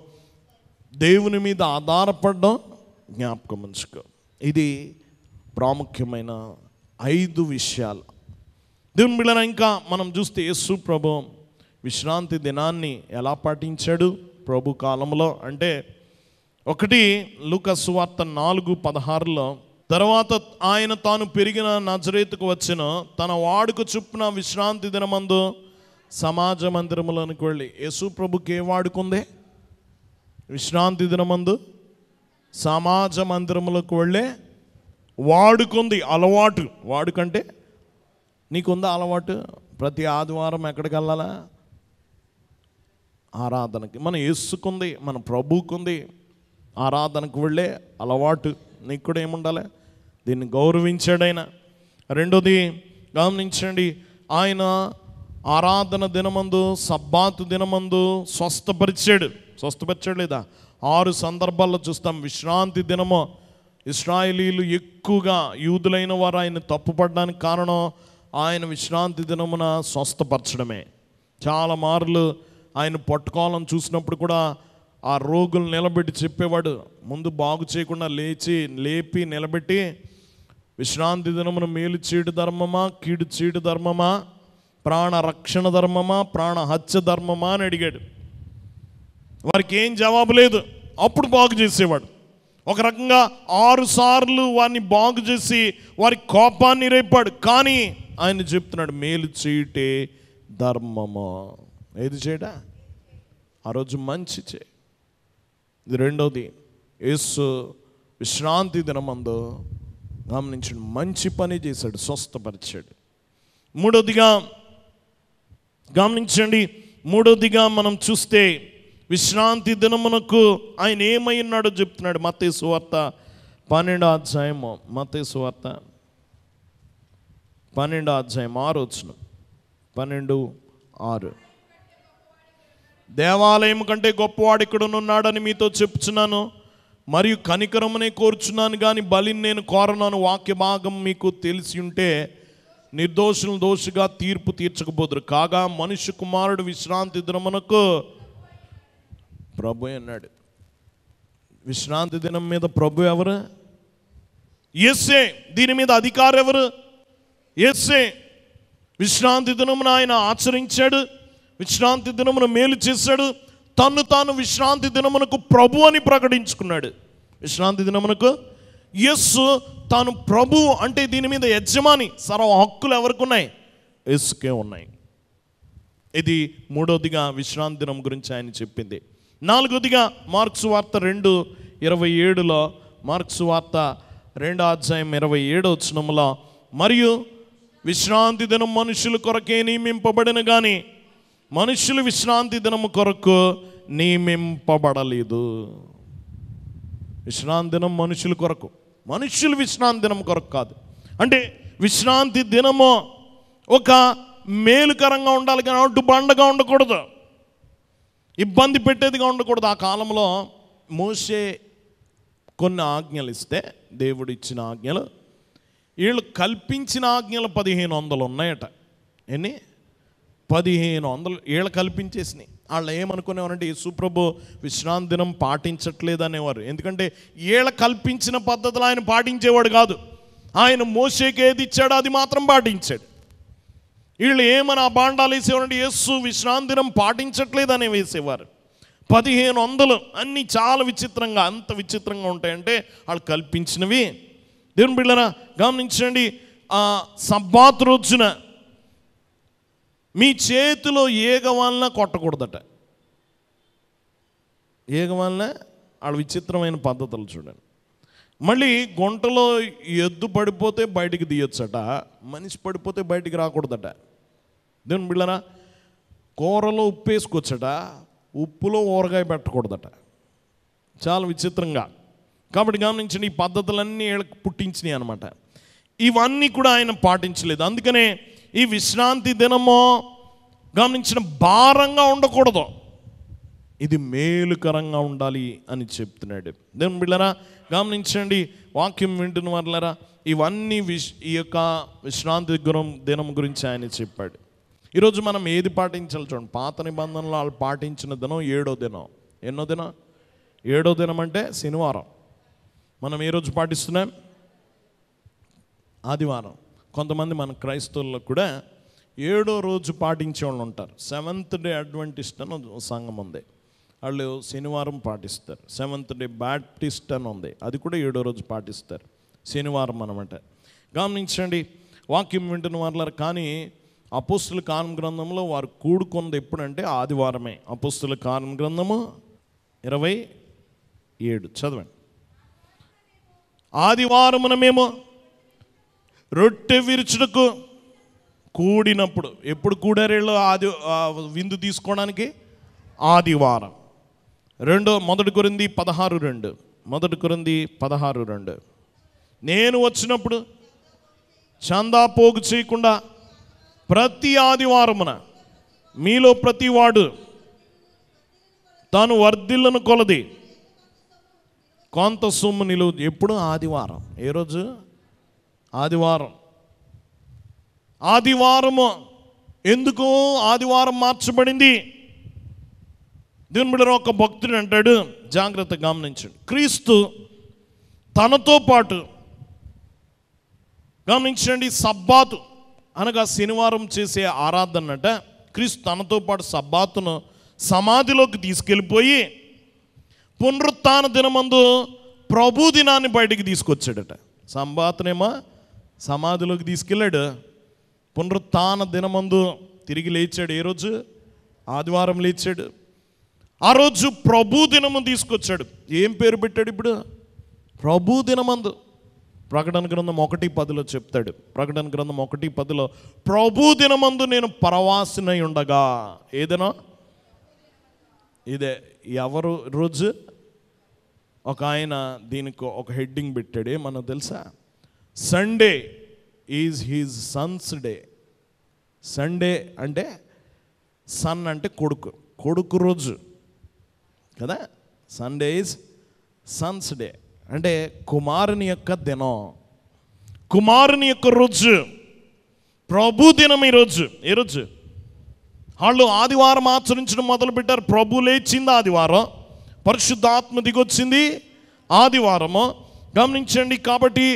దేవుని మీద ఆధారపడడం జ్ఞాపకం ఉంచుకో. ఇది ప్రాముఖ్యమైన 5 విషయాలు. దేవుని బిడ్డలారా, ఇంకా మనం చూస్తే యేసు ప్రభు విశ్రాంతి దినాన్ని ఎలా పాటించాడు ప్రభు కాలంలో అంటే, 1 లూకా సువార్త 4:16 తర్వాత ఆయన తాను పెరిగిన నజరేతుకు వచ్చిన తన వాడుక చొప్పున విశ్రాంతి దినమందు సమాజ మందిరములోనికి వెళ్ళి. యేసు ప్రభుకి ఏ వాడుకుంది? విశ్రాంతి దినమందు సమాజ మందిరములకు వెళ్ళే వాడుకుంది, అలవాటు. వాడుకంటే నీకుందా అలవాటు? ప్రతి ఆదివారం ఎక్కడికి వెళ్ళాలా? ఆరాధనకి. మన యేసుకుంది, మన ప్రభువుకుంది ఆరాధనకు వెళ్ళే అలవాటు. నీకు కూడా ఏముండాలి? దీన్ని గౌరవించాడైనా. రెండోది గమనించండి, ఆయన ఆరాధన దినమందు సబ్బాతు దినమందు స్వస్థపరిచాడు లేదా? 6 సందర్భాల్లో చూస్తాం. విశ్రాంతి దినము ఇశ్రాయేలీలు ఎక్కువగా యూదులైన వారు ఆయన తప్పుపడడానికి కారణం ఆయన విశ్రాంతి దినమున స్వస్థపరచడమే. చాలా మార్లు ఆయన పట్టుకోవాలని చూసినప్పుడు కూడా ఆ రోగులు నిలబెట్టి చెప్పేవాడు, ముందు బాగు చేయకుండా లేపి నిలబెట్టి, విశ్రాంతి దినమున మేలు చీడు ధర్మమా, కీడు చీడు ధర్మమా, ప్రాణ రక్షణ ధర్మమా, ప్రాణ హత్య ధర్మమా అని అడిగాడు. వారికి ఏం జవాబు లేదు. అప్పుడు బాగు చేసేవాడు. ఒక రకంగా 6 సార్లు వారిని బాగు చేసి వారి కోపాన్ని రేపాడు. కానీ ఆయన చెప్తున్నాడు, మేలు చేయటే ధర్మమా. ఏది చేయడా? ఆ రోజు మంచి చేయి. ఇది రెండోది. యేసు విశ్రాంతి దినమందు గమనించండి, మంచి పని చేశాడు, స్వస్థపరిచాడు. మూడోదిగా గమనించండి, మనం చూస్తే విశ్రాంతి దినమునకు ఆయన ఏమై ఉన్నాడో చెప్తున్నాడు. మత్తయి సువార్త 12వ అధ్యాయము, మత్తయి సువార్త 12వ అధ్యాయం 6వ వచనం, 12:6. దేవాలయం కంటే గొప్పవాడు ఇక్కడున్నాడని మీతో చెప్తున్నాను, మరియు కనికరమునే కోరుచున్నాను కానీ బలిని నేను కోరనాను. వాక్య భాగం మీకు తెలిసి ఉంటే నిర్దోషులను దోషిగా తీర్పు తీర్చకపోదురు. కాగా మనుష్య కుమారుడు విశ్రాంతి దినమునకు ప్రభు అన్నాడు. విశ్రాంతి దినం మీద ప్రభు ఎవరు? యేసే. దీని మీద అధికారం ఎవరు? యేసే. విశ్రాంతి దినమున ఆయన ఆచరించాడు, విశ్రాంతి దినమున మేలు చేశాడు, తాను విశ్రాంతి దినమునకు ప్రభు అని ప్రకటించుకున్నాడు. విశ్రాంతి దినమునకు యేసు తాను ప్రభు అంటే దీని మీద యజమాని. సర్వ హక్కులు ఎవరికి ఉన్నాయి? యేసుకే ఉన్నాయి. ఇది మూడోదిగా విశ్రాంతి దినం గురించి ఆయన చెప్పింది. నాలుగోదిగా మార్క్సు వార్త 2:27లో, మార్క్సు వార్త 2వ అధ్యాయం 27వ వచనములో, మరియు విశ్రాంతి దినం మనుషుల కొరకే నియమింపబడిన కానీ మనుషులు విశ్రాంతి దినము కొరకు నియమింపబడలేదు. విశ్రాంతి దినం మనుషుల కొరకు, మనుషులు విశ్రాంతి దినం కొరకు కాదు. అంటే విశ్రాంతి దినము ఒక మేలుకరంగా ఉండాలి కానీ అడ్డు బండగా ఉండకూడదు, ఇబ్బంది పెట్టేదిగా ఉండకూడదు. ఆ కాలంలో మోషే కొన్ని ఆజ్ఞలు ఇస్తే, దేవుడు ఇచ్చిన ఆజ్ఞలు, వీళ్ళు కల్పించిన ఆజ్ఞలు 1500 ఉన్నాయట. ఎన్ని? 1500 వీళ్ళు కల్పించేసినాయి. వాళ్ళు ఏమనుకునేవారంటే యేసుప్రభు విశ్రాంతి దినం పాటించట్లేదు అనేవారు. ఎందుకంటే వీళ్ళ కల్పించిన పద్ధతులు ఆయన పాటించేవాడు కాదు. ఆయన మోషేకి ఏది ఇచ్చాడో అది మాత్రం పాటించాడు. వీళ్ళు ఏమని ఆ బాండాలు వేసేవారంటే యేసు విశ్రాంతి దినం పాటించట్లేదని వేసేవారు. 1500 అన్నీ చాలా విచిత్రంగా, అంత విచిత్రంగా ఉంటాయంటే వాళ్ళు కల్పించినవి. దేవుని బిడ్డలారా గమనించండి, ఆ సబ్బాతు రోజున మీ చేతిలో ఏగవాలన కొట్టకూడదట. ఏగవాలన వాళ్ళ విచిత్రమైన పద్ధతులు చూడండి. మళ్ళీ గుంటలో ఎద్దు పడిపోతే బయటికి తీయొచ్చట, మనిషి పడిపోతే బయటికి రాకూడదట. దేవుని బిడ్డలారా కూరలో ఉప్పు వేసుకోవచ్చట, ఉప్పులో ఊరగాయ పెట్టకూడదట. చాలా విచిత్రంగా. కాబట్టి గమనించండి, ఈ పద్ధతులన్నీ వీళ్ళకి పుట్టించినాయి అనమాట. ఇవన్నీ కూడా ఆయన పాటించలేదు. అందుకనే ఈ విశ్రాంతి దినము గమనించిన భారంగా ఉండకూడదు, ఇది మేలుకరంగా ఉండాలి అని చెప్తున్నాడు. దేవుని బిడ్డలారా గమనించండి, వాక్యం వింటున్న వాళ్ళారా, ఇవన్నీ ఈ యొక్క విశ్రాంతి దినం గురించి ఆయన చెప్పాడు. ఈరోజు మనం ఏది పాటించాలి చూడండి. పాత నిబంధనలో వాళ్ళు పాటించిన దినం 7వ దినం. ఎన్నో దినం? 7వ దినం అంటే శనివారం. మనం ఏ రోజు పాటిస్తున్నాం? ఆదివారం. కొంతమంది మన క్రైస్తవుల్లో కూడా 7వ రోజు పాటించే వాళ్ళు ఉంటారు. 7th డే అడ్వెంటిస్ట్ అని సంఘం ఉంది, వాళ్ళు శనివారం పాటిస్తారు. 7th డే బ్యాప్టిస్ట్ అని ఉంది, అది కూడా 7వ రోజు పాటిస్తారు. శనివారం అనమాట. గమనించండి, వాక్యం వింటున్న వారులారా. కానీ అపోస్తుల కార్యం గ్రంథంలో వారు కూడుకున్నది ఎప్పుడంటే ఆదివారమే. అపోస్తుల కార్యం గ్రంథము 27 చదవండి. ఆదివారమున మేము రొట్టె విరుచుటకు కూడినప్పుడు. ఎప్పుడు కూడారేళ్ళు విందు తీసుకోవడానికి? ఆదివారం. మొదటి కొరింథీ 16:2. మొదటి కొరింథీ 16:2. నేను వచ్చినప్పుడు చందా పోగు చేయకుండా ప్రతి ఆదివారమున మీలో ప్రతివాడు తాను వర్ధిల్లను కొలది కొంత సొమ్ము నిలువ. ఎప్పుడు? ఆదివారం. ఏ రోజు? ఆదివారం. ఆదివారము ఎందుకు ఆదివారం మార్చబడింది? దీని బిడ్డ ఒక భక్తుడు అంటాడు, జాగ్రత్తగా గమనించండి. క్రీస్తు తనతో పాటు, గమనించండి, సబ్బాతు అనగా శనివారం చేసే ఆరాధన అట. క్రీస్తు తనతో పాటు సబ్బాతును సమాధిలోకి తీసుకెళ్ళిపోయి పునరుత్థాన దినమందు ప్రభు దినాన్ని బయటికి తీసుకొచ్చాడట. సబ్బాతునేమో సమాధిలోకి తీసుకెళ్ళాడు, పునరుత్థాన దినమందు తిరిగి లేచాడు. ఏ రోజు? ఆదివారం లేచాడు. ఆ రోజు ప్రభు దినము తీసుకొచ్చాడు. ఏం పేరు పెట్టాడు ఇప్పుడు? ప్రభు దినమందు. ప్రకటన గ్రంథం 1:10 చెప్తాడు. ప్రకటన గ్రంథం 1:10 ప్రభు దినమందు నేను పరవాసినై ఉండగా. ఏదైనా ఇదే ఎవరు రోజు? ఒక ఆయన దీనికి ఒక హెడ్డింగ్ పెట్టాడే, మనకు తెలుసా? Sunday is his Sons day. Sunday అంటే సన్ అంటే కొడుకు, కొడుకు రోజు కదా. సండే ఈజ్ సన్స్ డే అంటే కుమారుని యొక్క దినం, కుమారుని యొక్క రోజు, ప్రభు దినం. ఈరోజు ఏ రోజు? వాళ్ళు ఆదివారం ఆచరించడం మొదలుపెట్టారు. ప్రభు లేచింది ఆదివారం, పరిశుద్ధాత్మ దిగొచ్చింది ఆదివారము. గమనించండి, కాబట్టి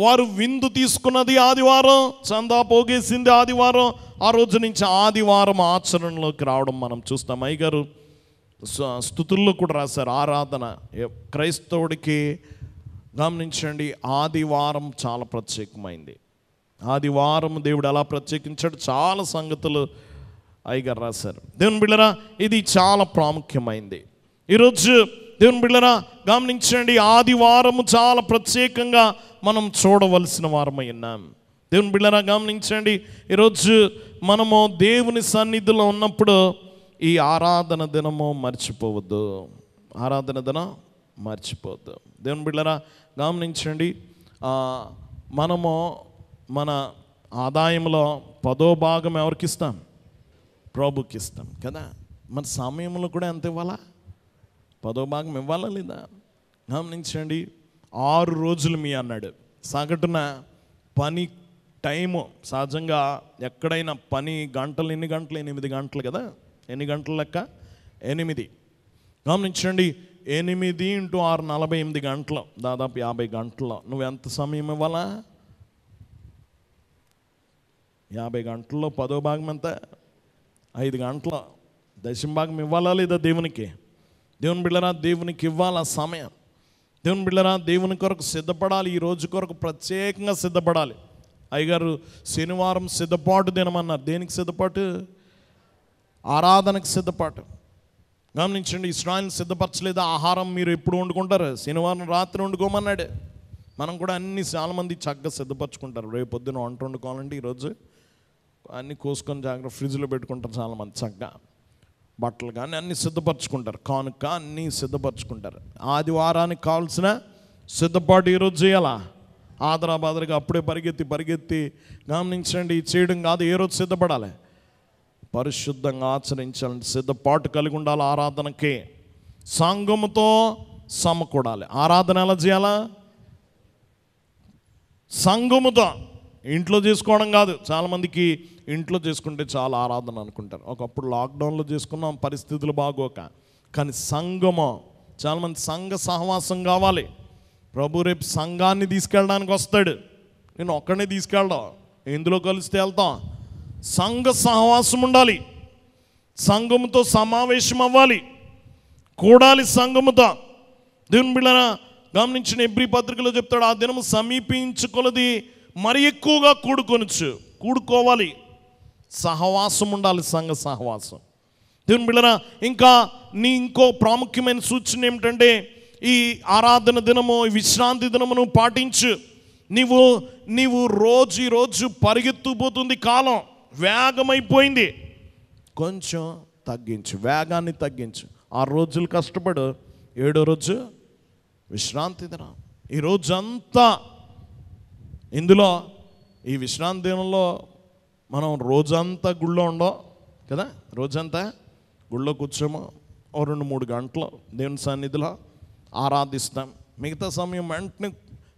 వారు విందు తీసుకున్నది ఆదివారం, చందా పోగేసింది ఆదివారం. ఆ రోజు నుంచి ఆదివారం ఆచరణలోకి రావడం మనం చూస్తాం. అయ్యగారు స్తుతుల్లో కూడా రాశారు, ఆరాధన క్రైస్తవుడికి. గమనించండి, ఆదివారం చాలా ప్రత్యేకమైంది. ఆదివారం దేవుడు ఎలా ప్రత్యేకించాడు, చాలా సంగతులు అయ్యగారు రాశారు. దేవుని బిడ్డరా, ఇది చాలా ప్రాముఖ్యమైంది. ఈరోజు దేవుని బిడ్డరా గమనించండి, ఆదివారము చాలా ప్రత్యేకంగా మనం చూడవలసిన వారమై ఉన్నాం. దేవుని బిడ్డరా గమనించండి, ఈరోజు మనము దేవుని సన్నిధిలో ఉన్నప్పుడు ఈ ఆరాధన దినము మర్చిపోవద్దు. ఆరాధన దినం మర్చిపోవద్దు. దేవుని బిడ్డరా గమనించండి, మనము మన ఆదాయంలో 10వ భాగం ఎవరికి ఇస్తాం? ప్రభుకి ఇస్తాం కదా. మన సమయంలో కూడా ఎంత ఇవ్వాలా? 10వ భాగం ఇవ్వాలా లేదా? గమనించండి, 6 రోజులు మీ అన్నాడు. సగటున పని టైము సహజంగా ఎక్కడైనా పని గంటలు ఎన్ని గంటలు? 8 గంటలు కదా. ఎన్ని గంటల లెక్క? 8. గమనించండి, 8 × 6 48 గంటలు, దాదాపు 50 గంటలు. నువ్వు ఎంత సమయం ఇవ్వాలా? 50 గంటల్లో 10వ భాగం ఎంత? 5 గంటలు. దశమ భాగం ఇవ్వాలా లేదా దేవునికి? దేవుని బిడ్డరా దేవునికి ఇవ్వాలా సమయం. దేవుని బిడ్డరా దేవుని కొరకు సిద్ధపడాలి. ఈ రోజు కొరకు ప్రత్యేకంగా సిద్ధపడాలి. అయ్యగారు శనివారం సిద్ధపాటు దినమన్నారు. దేనికి సిద్ధపాటు? ఆరాధనకు సిద్ధపాటు. గమనించండి, ఇశ్రాయేలు సిద్ధపరచలేదు. ఆహారం మీరు ఎప్పుడు వండుకుంటారు? శనివారం రాత్రి వండుకోమన్నాడు. మనం కూడా అన్ని చాలామంది చక్కగా సిద్ధపరచుకుంటారు. రేపు పొద్దున వంట వండుకోవాలంటే ఈరోజు అన్నీ కోసుకొని జాగ్రత్త ఫ్రిడ్జ్లో పెట్టుకుంటారు చాలామంది. చక్కగా బట్టలు కానీ అన్నీ సిద్ధపరచుకుంటారు, కానుక అన్నీ సిద్ధపరచుకుంటారు. ఆదివారానికి కావాల్సిన సిద్ధపాటు ఈరోజు చేయాలా? ఆదరాబాదరగా అప్పుడే పరిగెత్తి గమనించండి, చేయడం కాదు. ఏ రోజు సిద్ధపడాలి? పరిశుద్ధంగా ఆచరించాలంటే సిద్ధపాటు కలిగి ఉండాలి. ఆరాధనకి సంఘముతో సమకూడాలి. ఆరాధన ఎలా చేయాలా? సంఘముతో. ఇంట్లో చేసుకోవడం కాదు. చాలామందికి ఇంట్లో చేసుకుంటే చాలా ఆరాధన అనుకుంటారు. ఒకప్పుడు లాక్డౌన్లో చేసుకున్నాం, పరిస్థితులు బాగోక. కానీ సంఘము, చాలామంది సంఘ సహవాసం కావాలి. ప్రభు రేపు సంఘాన్ని తీసుకెళ్ళడానికి వస్తాడు. నేను ఒక్కడనే తీసుకెళ్ళడం, ఎందులో కలిస్తే వెళ్తాం? సంఘ సహవాసం ఉండాలి, సంఘముతో సమావేశం అవ్వాలి, కూడాలి సంఘముతో. దేవుని బిడ్డలారా గమనించిన ఎబ్రీ పత్రికలో చెప్తాడు, ఆ దినము సమీపించుకొలది మరి ఎక్కువగా కూడుకోవాలి. సహవాసం ఉండాలి, సంఘ సహవాసం. దేవుని బిడ్డలారా, ఇంకా ఇంకో ప్రాముఖ్యమైన సూచన ఏమిటంటే, ఈ ఆరాధన దినము, ఈ విశ్రాంతి దినమును పాటించు. నీవు రోజు పరిగెత్తుపోతుంది కాలం, వేగమైపోయింది. కొంచెం తగ్గించు, వేగాన్ని తగ్గించు. 6 రోజులు కష్టపడు, 7వ రోజు విశ్రాంతి దినం. ఈ రోజంతా ఇందులో ఈ విశ్రాంతి దినంలో మనం రోజంతా గుళ్ళో ఉండవు కదా, రోజంతా గుళ్ళో కూర్చోము, 2-3 గంటలు దేవుని సన్నిధిలో ఆరాధిస్తాం. మిగతా సమయం వెంటనే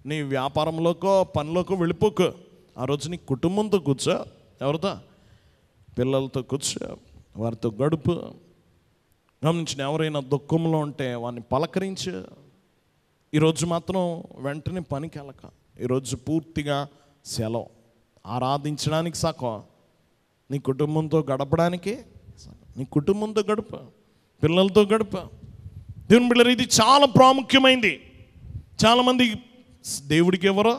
నీ వ్యాపారంలోకో పనిలోకో వెళ్ళిపోకు. ఆ రోజు నీ కుటుంబంతో కూర్చో, ఎవరితో? పిల్లలతో కూర్చో, వారితో గడుపు. గమనించిన ఎవరైనా దుఃఖంలో ఉంటే వారిని పలకరించు. ఈరోజు మాత్రం వెంటనే పనికి వెళ్ళక, ఈరోజు పూర్తిగా సెలవు. ఆరాధించడానికి సగం, నీ కుటుంబంతో గడపడానికి నీ కుటుంబంతో గడుపు, పిల్లలతో గడుపు. దేవుని బిడ్డలారా, ఇది చాలా ప్రాముఖ్యమైంది. చాలామంది దేవుడికి ఎవరో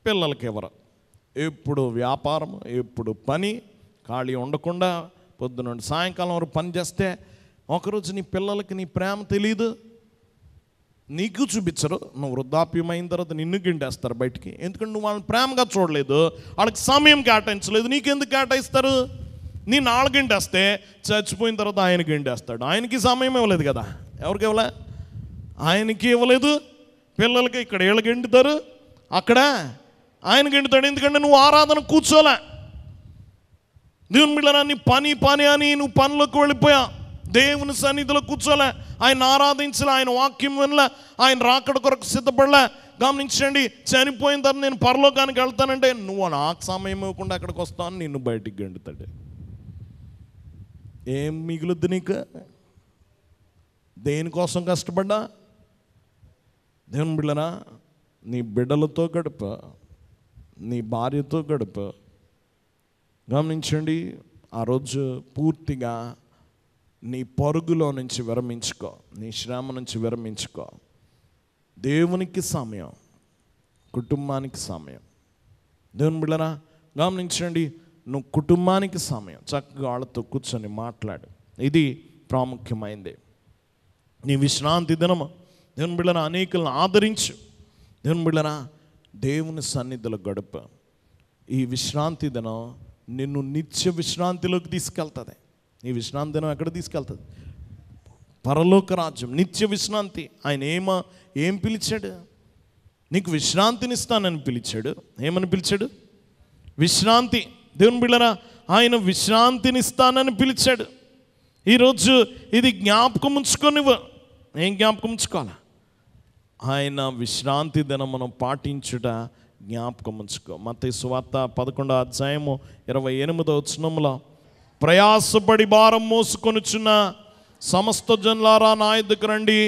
పిల్లలకి ఎవరో, ఎప్పుడు వ్యాపారం, ఎప్పుడు పని, ఖాళీ ఉండకుండా పొద్దున సాయంకాలం వరకు పని చేస్తే ఒకరోజు నీ పిల్లలకి నీ ప్రేమ తెలియదు, నీకు చూపించరు. నువ్వు వృద్ధాప్యమైన తర్వాత నిన్ను గిండేస్తారు బయటికి. ఎందుకంటే నువ్వు వాళ్ళని ప్రేమగా చూడలేదు, వాళ్ళకి సమయం కేటాయించలేదు. నీకెందుకు కేటాయిస్తారు? నీ నాలుగు గిండేస్తే చచ్చిపోయిన తర్వాత ఆయన గిండేస్తాడు. ఆయనకి సమయం ఇవ్వలేదు కదా. ఎవరికి ఇవ్వలే? ఆయనకి ఇవ్వలేదు. పిల్లలకి ఇక్కడ వీళ్ళు గెంటుతారు, అక్కడ ఆయన గెంటుతాడు. ఎందుకంటే నువ్వు ఆరాధన కూర్చోలే. దేవుని బిడ్డలారా, నీ పని అని నువ్వు పనులకు వెళ్ళిపోయా, దేవుని సన్నిధిలో కూర్చోలే, ఆయన ఆరాధించలే, ఆయన వాక్యం వినలే, ఆయన రాకడ కొరకు సిద్ధపడలే. గమనించండి, చనిపోయిన తర్వాత నేను పరలోకానికి వెళ్తానంటే నువ్వు నాకు సమయం ఇవ్వకుండా అక్కడికి వస్తాను, నిన్ను బయటికి గెంటుతాడు. ఏం మిగులుద్ది నీకు? దేనికోసం కష్టపడ్డా? దేవుని బిడ్డలారా, నీ బిడ్డలతో గడుపు, నీ భార్యతో గడుపు. గమనించండి, ఆ రోజు పూర్తిగా నీ పరుగులో నుంచి విరమించుకో, నీ శ్రమ నుంచి విరమించుకో. దేవునికి సమయం, కుటుంబానికి సమయం. దేవుని బిడ్డలారా, గమనించండి, నువ్వు కుటుంబానికి సమయం చక్కగా వాళ్ళతో కూర్చొని మాట్లాడు. ఇది ప్రాముఖ్యమైంది. నీ విశ్రాంతి దినము దేవుని బిడ్డలారా, అనేకులను ఆదరించు. దేవుని బిడ్డలారా, దేవుని సన్నిధిలో గడుపు. ఈ విశ్రాంతి దినం నిన్ను నిత్య విశ్రాంతిలోకి తీసుకెళ్తుంది. ఈ విశ్రాంతి దినం ఎక్కడ తీసుకెళ్తుంది? పరలోక రాజ్యం, నిత్య విశ్రాంతి. ఆయన ఏం పిలిచాడు? నీకు విశ్రాంతిని ఇస్తానని పిలిచాడు. ఏమని పిలిచాడు? విశ్రాంతి. దేవుని బిడ్డలారా, ఆయన విశ్రాంతిని ఇస్తానని పిలిచాడు. ఈరోజు ఇది జ్ఞాపకం ఉంచుకొనివ్వు. ఏం జ్ఞాపకం ఉంచుకోవాలా? ఆయన విశ్రాంతి దినం మనం పాటించుట జ్ఞాపకం ఉంచుకో. మత్తయి సువార్త 11వ అధ్యాయము 28వ వచనములో, ప్రయాసపడి భారం మోసుకొనుచున్న సమస్త జనులారా నా యొద్దకు రండి,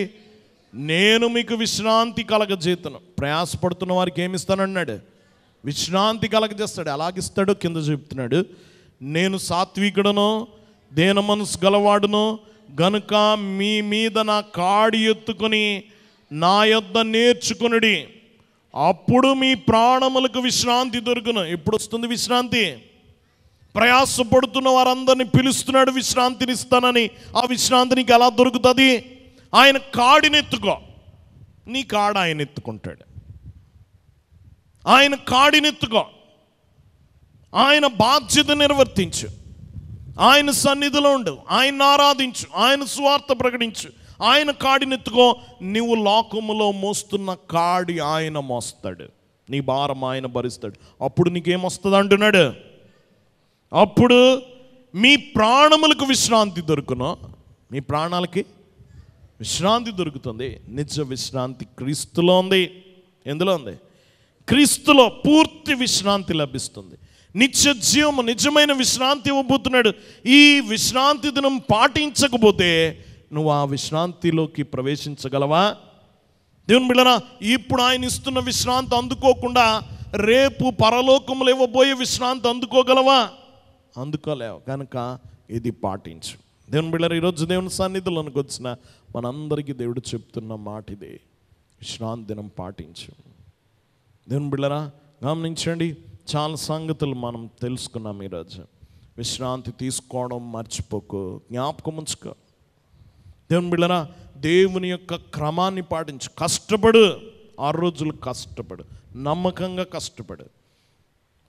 నేను మీకు విశ్రాంతి కలగజేతును. ప్రయాసపడుతున్న వారికి ఏమిస్తానన్నాడు? విశ్రాంతి కలగజేస్తాడు. ఎలాగిస్తాడో కింద చెప్తున్నాడు. నేను సాత్వికుడను, దేన మనసు గలవాడును గనుక మీ మీద నా కాడి ఎత్తుకొని నా యొద్ద నేర్చుకొనుడి, అప్పుడు మీ ప్రాణములకు విశ్రాంతి దొరుకును. ఎప్పుడు వస్తుంది విశ్రాంతి? ప్రయాసపడుతున్న వారందరినీ పిలుస్తున్నాడు, విశ్రాంతిని ఇస్తానని. ఆ విశ్రాంతి నీకు ఎలా దొరుకుతుంది? ఆయన కాడిని ఎత్తుకో. నీ కాడ ఆయన ఎత్తుకుంటాడు. ఆయన కాడిని ఎత్తుకో. ఆయన బాధ్యత నిర్వర్తించు. ఆయన సన్నిధిలో ఉండు, ఆయన ఆరాధించు, ఆయన సువార్త ప్రకటించు. ఆయన కాడిని ఎత్తుకో. నువ్వు లోకములో మోస్తున్న కాడి ఆయన మోస్తాడు, నీ భారం ఆయన భరిస్తాడు. అప్పుడు నీకేమొస్తుంది అంటున్నాడు? అప్పుడు మీ ప్రాణములకు విశ్రాంతి దొరుకును. మీ ప్రాణాలకి విశ్రాంతి దొరుకుతుంది. నిజ విశ్రాంతి క్రీస్తులో ఉంది. ఎందులో ఉంది? క్రీస్తులో పూర్తి విశ్రాంతి లభిస్తుంది. నిత్య జీవము, నిజమైన విశ్రాంతి ఇవ్వబోతున్నాడు. ఈ విశ్రాంతి దినం పాటించకపోతే నువ్వు ఆ విశ్రాంతిలోకి ప్రవేశించగలవా? దేవుని బిడ్డలారా, ఇప్పుడు ఆయన ఇస్తున్న విశ్రాంతి అందుకోకుండా రేపు పరలోకములో ఇవ్వబోయే విశ్రాంతి అందుకోగలవా? అందుకోలేవు. కనుక ఇది పాటించు. దేవుని బిడ్డలారా, ఈరోజు దేవుని సన్నిధిలోనికి వచ్చిన మనందరికీ దేవుడు చెప్తున్న మాట ఇది. విశ్రాంతి దినం పాటించు. దేవుని బిడ్డలారా గమనించండి, చాలా సంగతులు మనం తెలుసుకున్నాం ఈరోజు. విశ్రాంతి తీసుకోవడం మర్చిపోకు, జ్ఞాపకం ఉంచుకో. దేవుని బిడ్డలారా దేవుని యొక్క క్రమాన్ని పాటించు. కష్టపడు, 6 రోజులు కష్టపడు, నమ్మకంగా కష్టపడు.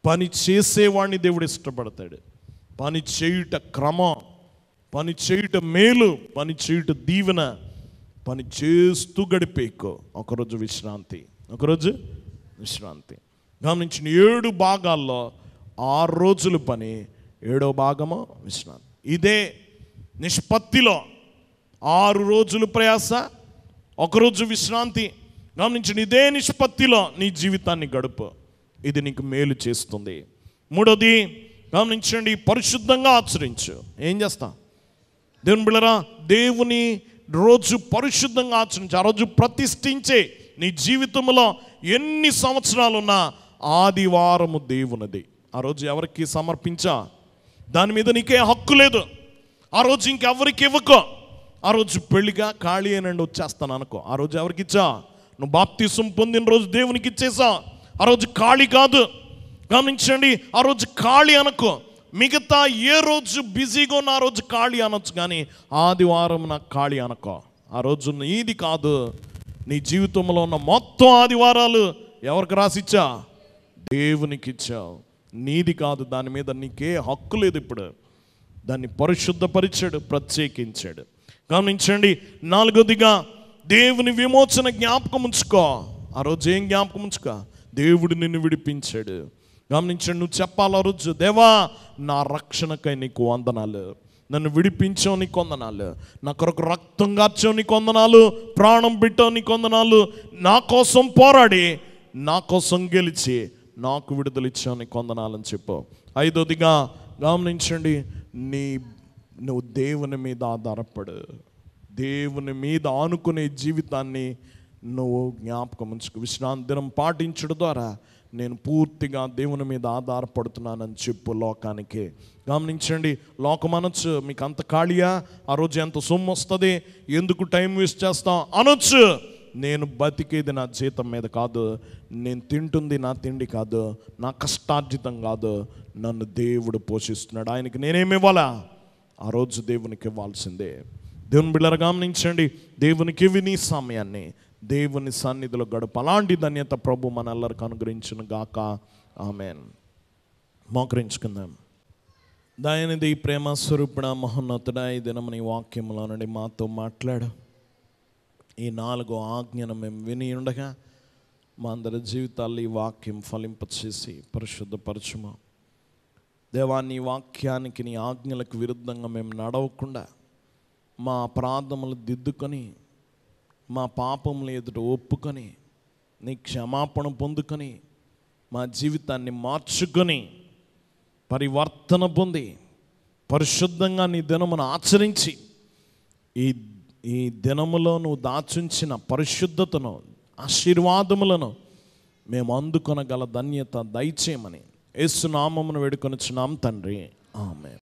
పని చేసేవాడిని దేవుడు ఇష్టపడతాడు. పని చేయుట క్రమం, పని చేయుట మేలు, పని చేయుట దీవెన. పని చేస్తూ గడిపేకో. ఒకరోజు విశ్రాంతి, ఒకరోజు విశ్రాంతి. గమనించిన 7 భాగాల్లో 6 రోజులు పని, 7వ భాగము విశ్రాంతి. ఇదే నిష్పత్తిలో 6 రోజులు ప్రయాస, ఒకరోజు విశ్రాంతి. గమనించిన ఇదే నిష్పత్తిలో నీ జీవితాన్ని గడుపు. ఇది నీకు మేలు చేస్తుంది. 3వది గమనించండి, పరిశుద్ధంగా ఆచరించు. ఏం చేస్తా? దేవుని బిడ్డలారా దేవుని రోజు పరిశుద్ధంగా ఆచరించు. ఆ రోజు ప్రతిష్ఠించే. నీ జీవితంలో ఎన్ని సంవత్సరాలున్నా ఆదివారము దేవునిది. ఆ రోజు ఎవరికి సమర్పించా, దాని మీద నీకే హక్కు లేదు. ఆ రోజు ఇంకెవరికి ఇవ్వకో. ఆ రోజు పెళ్లిగా ఖాళీ అయినండి వచ్చేస్తాను అనుకో. ఆ రోజు ఎవరికి ఇచ్చా? నువ్వు బాప్తిసం పొందిన రోజు దేవునికి ఇచ్చేసా. ఆ రోజు ఖాళీ కాదు. గమనించండి, ఆ రోజు ఖాళీ అనుకో. మిగతా ఏ రోజు బిజీగా ఉన్న ఆ రోజు ఖాళీ అనొచ్చు, కానీ ఆదివారం నాకు ఖాళీ అనుకో. ఆ రోజు నీది కాదు. నీ జీవితంలో ఉన్న మొత్తం ఆదివారాలు ఎవరికి రాసిచ్చా? దేవునికి ఇచ్చావు. నీది కాదు. దాని మీద నీకే హక్కు లేదు. ఇప్పుడు దాన్ని పరిశుద్ధపరిచాడు, ప్రత్యేకించాడు. గమనించండి, 4వదిగా దేవుని విమోచన జ్ఞాపకం ఉంచుకో. ఆ రోజు ఏం జ్ఞాపకం ఉంచుకో? దేవుడు నిన్ను విడిపించాడు. గమనించండి, నువ్వు చెప్పాలి ఆ రోజు, దేవా నా రక్షణకై నీకు వందనాలు, నన్ను విడిపించావు నీకు వందనాలు, నా కొరకు రక్తం గార్చావు నీకు వందనాలు, ప్రాణం పెట్టావు నీకు వందనాలు, నా కోసం పోరాడి నా కోసం గెలిచి నాకు విడుదల ఇచ్చావు నీకు వందనాలని చెప్పు. 5వదిగా గమనించండి, నువ్వు దేవుని మీద ఆధారపడు. దేవుని మీద ఆనుకునే జీవితాన్ని నువ్వు జ్ఞాపకం ఉంచుకు. విశ్రాంతి దినం పాటించడం ద్వారా నేను పూర్తిగా దేవుని మీద ఆధారపడుతున్నానని చెప్పు లోకానికి. గమనించండి, లోకం అనొచ్చు, మీకు అంత ఖాళీయా, ఆ రోజు ఎంత సొమ్ము వస్తుంది, ఎందుకు టైం వేస్ట్ చేస్తాం అనొచ్చు. నేను బతికేది నా జీతం మీద కాదు, నేను తింటుంది నా తిండి కాదు, నా కష్టార్జితం కాదు, నన్ను దేవుడు పోషిస్తున్నాడు. ఆయనకి నేనేమి ఇవ్వాలా? ఆ రోజు దేవునికి ఇవ్వాల్సిందే. దేవుని బిడ్డలారా గమనించండి, దేవునికి ఇవి నీ సమయాన్ని దేవుని సన్నిధిలో గడుపు. అలాంటి ధన్యత ప్రభు మనెల్లరికి అనుగ్రహించును గాక. ఆమేన్. మోకరించుకుందాం. దయనిధి ప్రేమ స్వరూపుడ మహోన్నతుడా, ఈ దినం నీ వాక్యంలో నుండి మాతో మాట్లాడు. ఈ 4 ఆజ్ఞను మేము విని ఉండగా మా అందరి జీవితాల్లో ఈ వాక్యం ఫలింపచేసి పరిశుద్ధపరచుము. దేవా, నీ వాక్యానికి నీ ఆజ్ఞలకు విరుద్ధంగా మేము నడవకుండా మా అపరాధములు దిద్దుకొని, మా పాపములు ఎదుట ఒప్పుకొని, నీ క్షమాపణ పొందుకొని, మా జీవితాన్ని మార్చుకొని, పరివర్తన పొంది పరిశుద్ధంగా నీ దినమును ఆచరించి ఈ దినములో నువ్వు దాచుంచిన పరిశుద్ధతను, ఆశీర్వాదములను మేము అందుకొనగల ధన్యత దయచేయమని యేసు నామమున వేడుకొనుచున్నాం తండ్రి. ఆమేన్.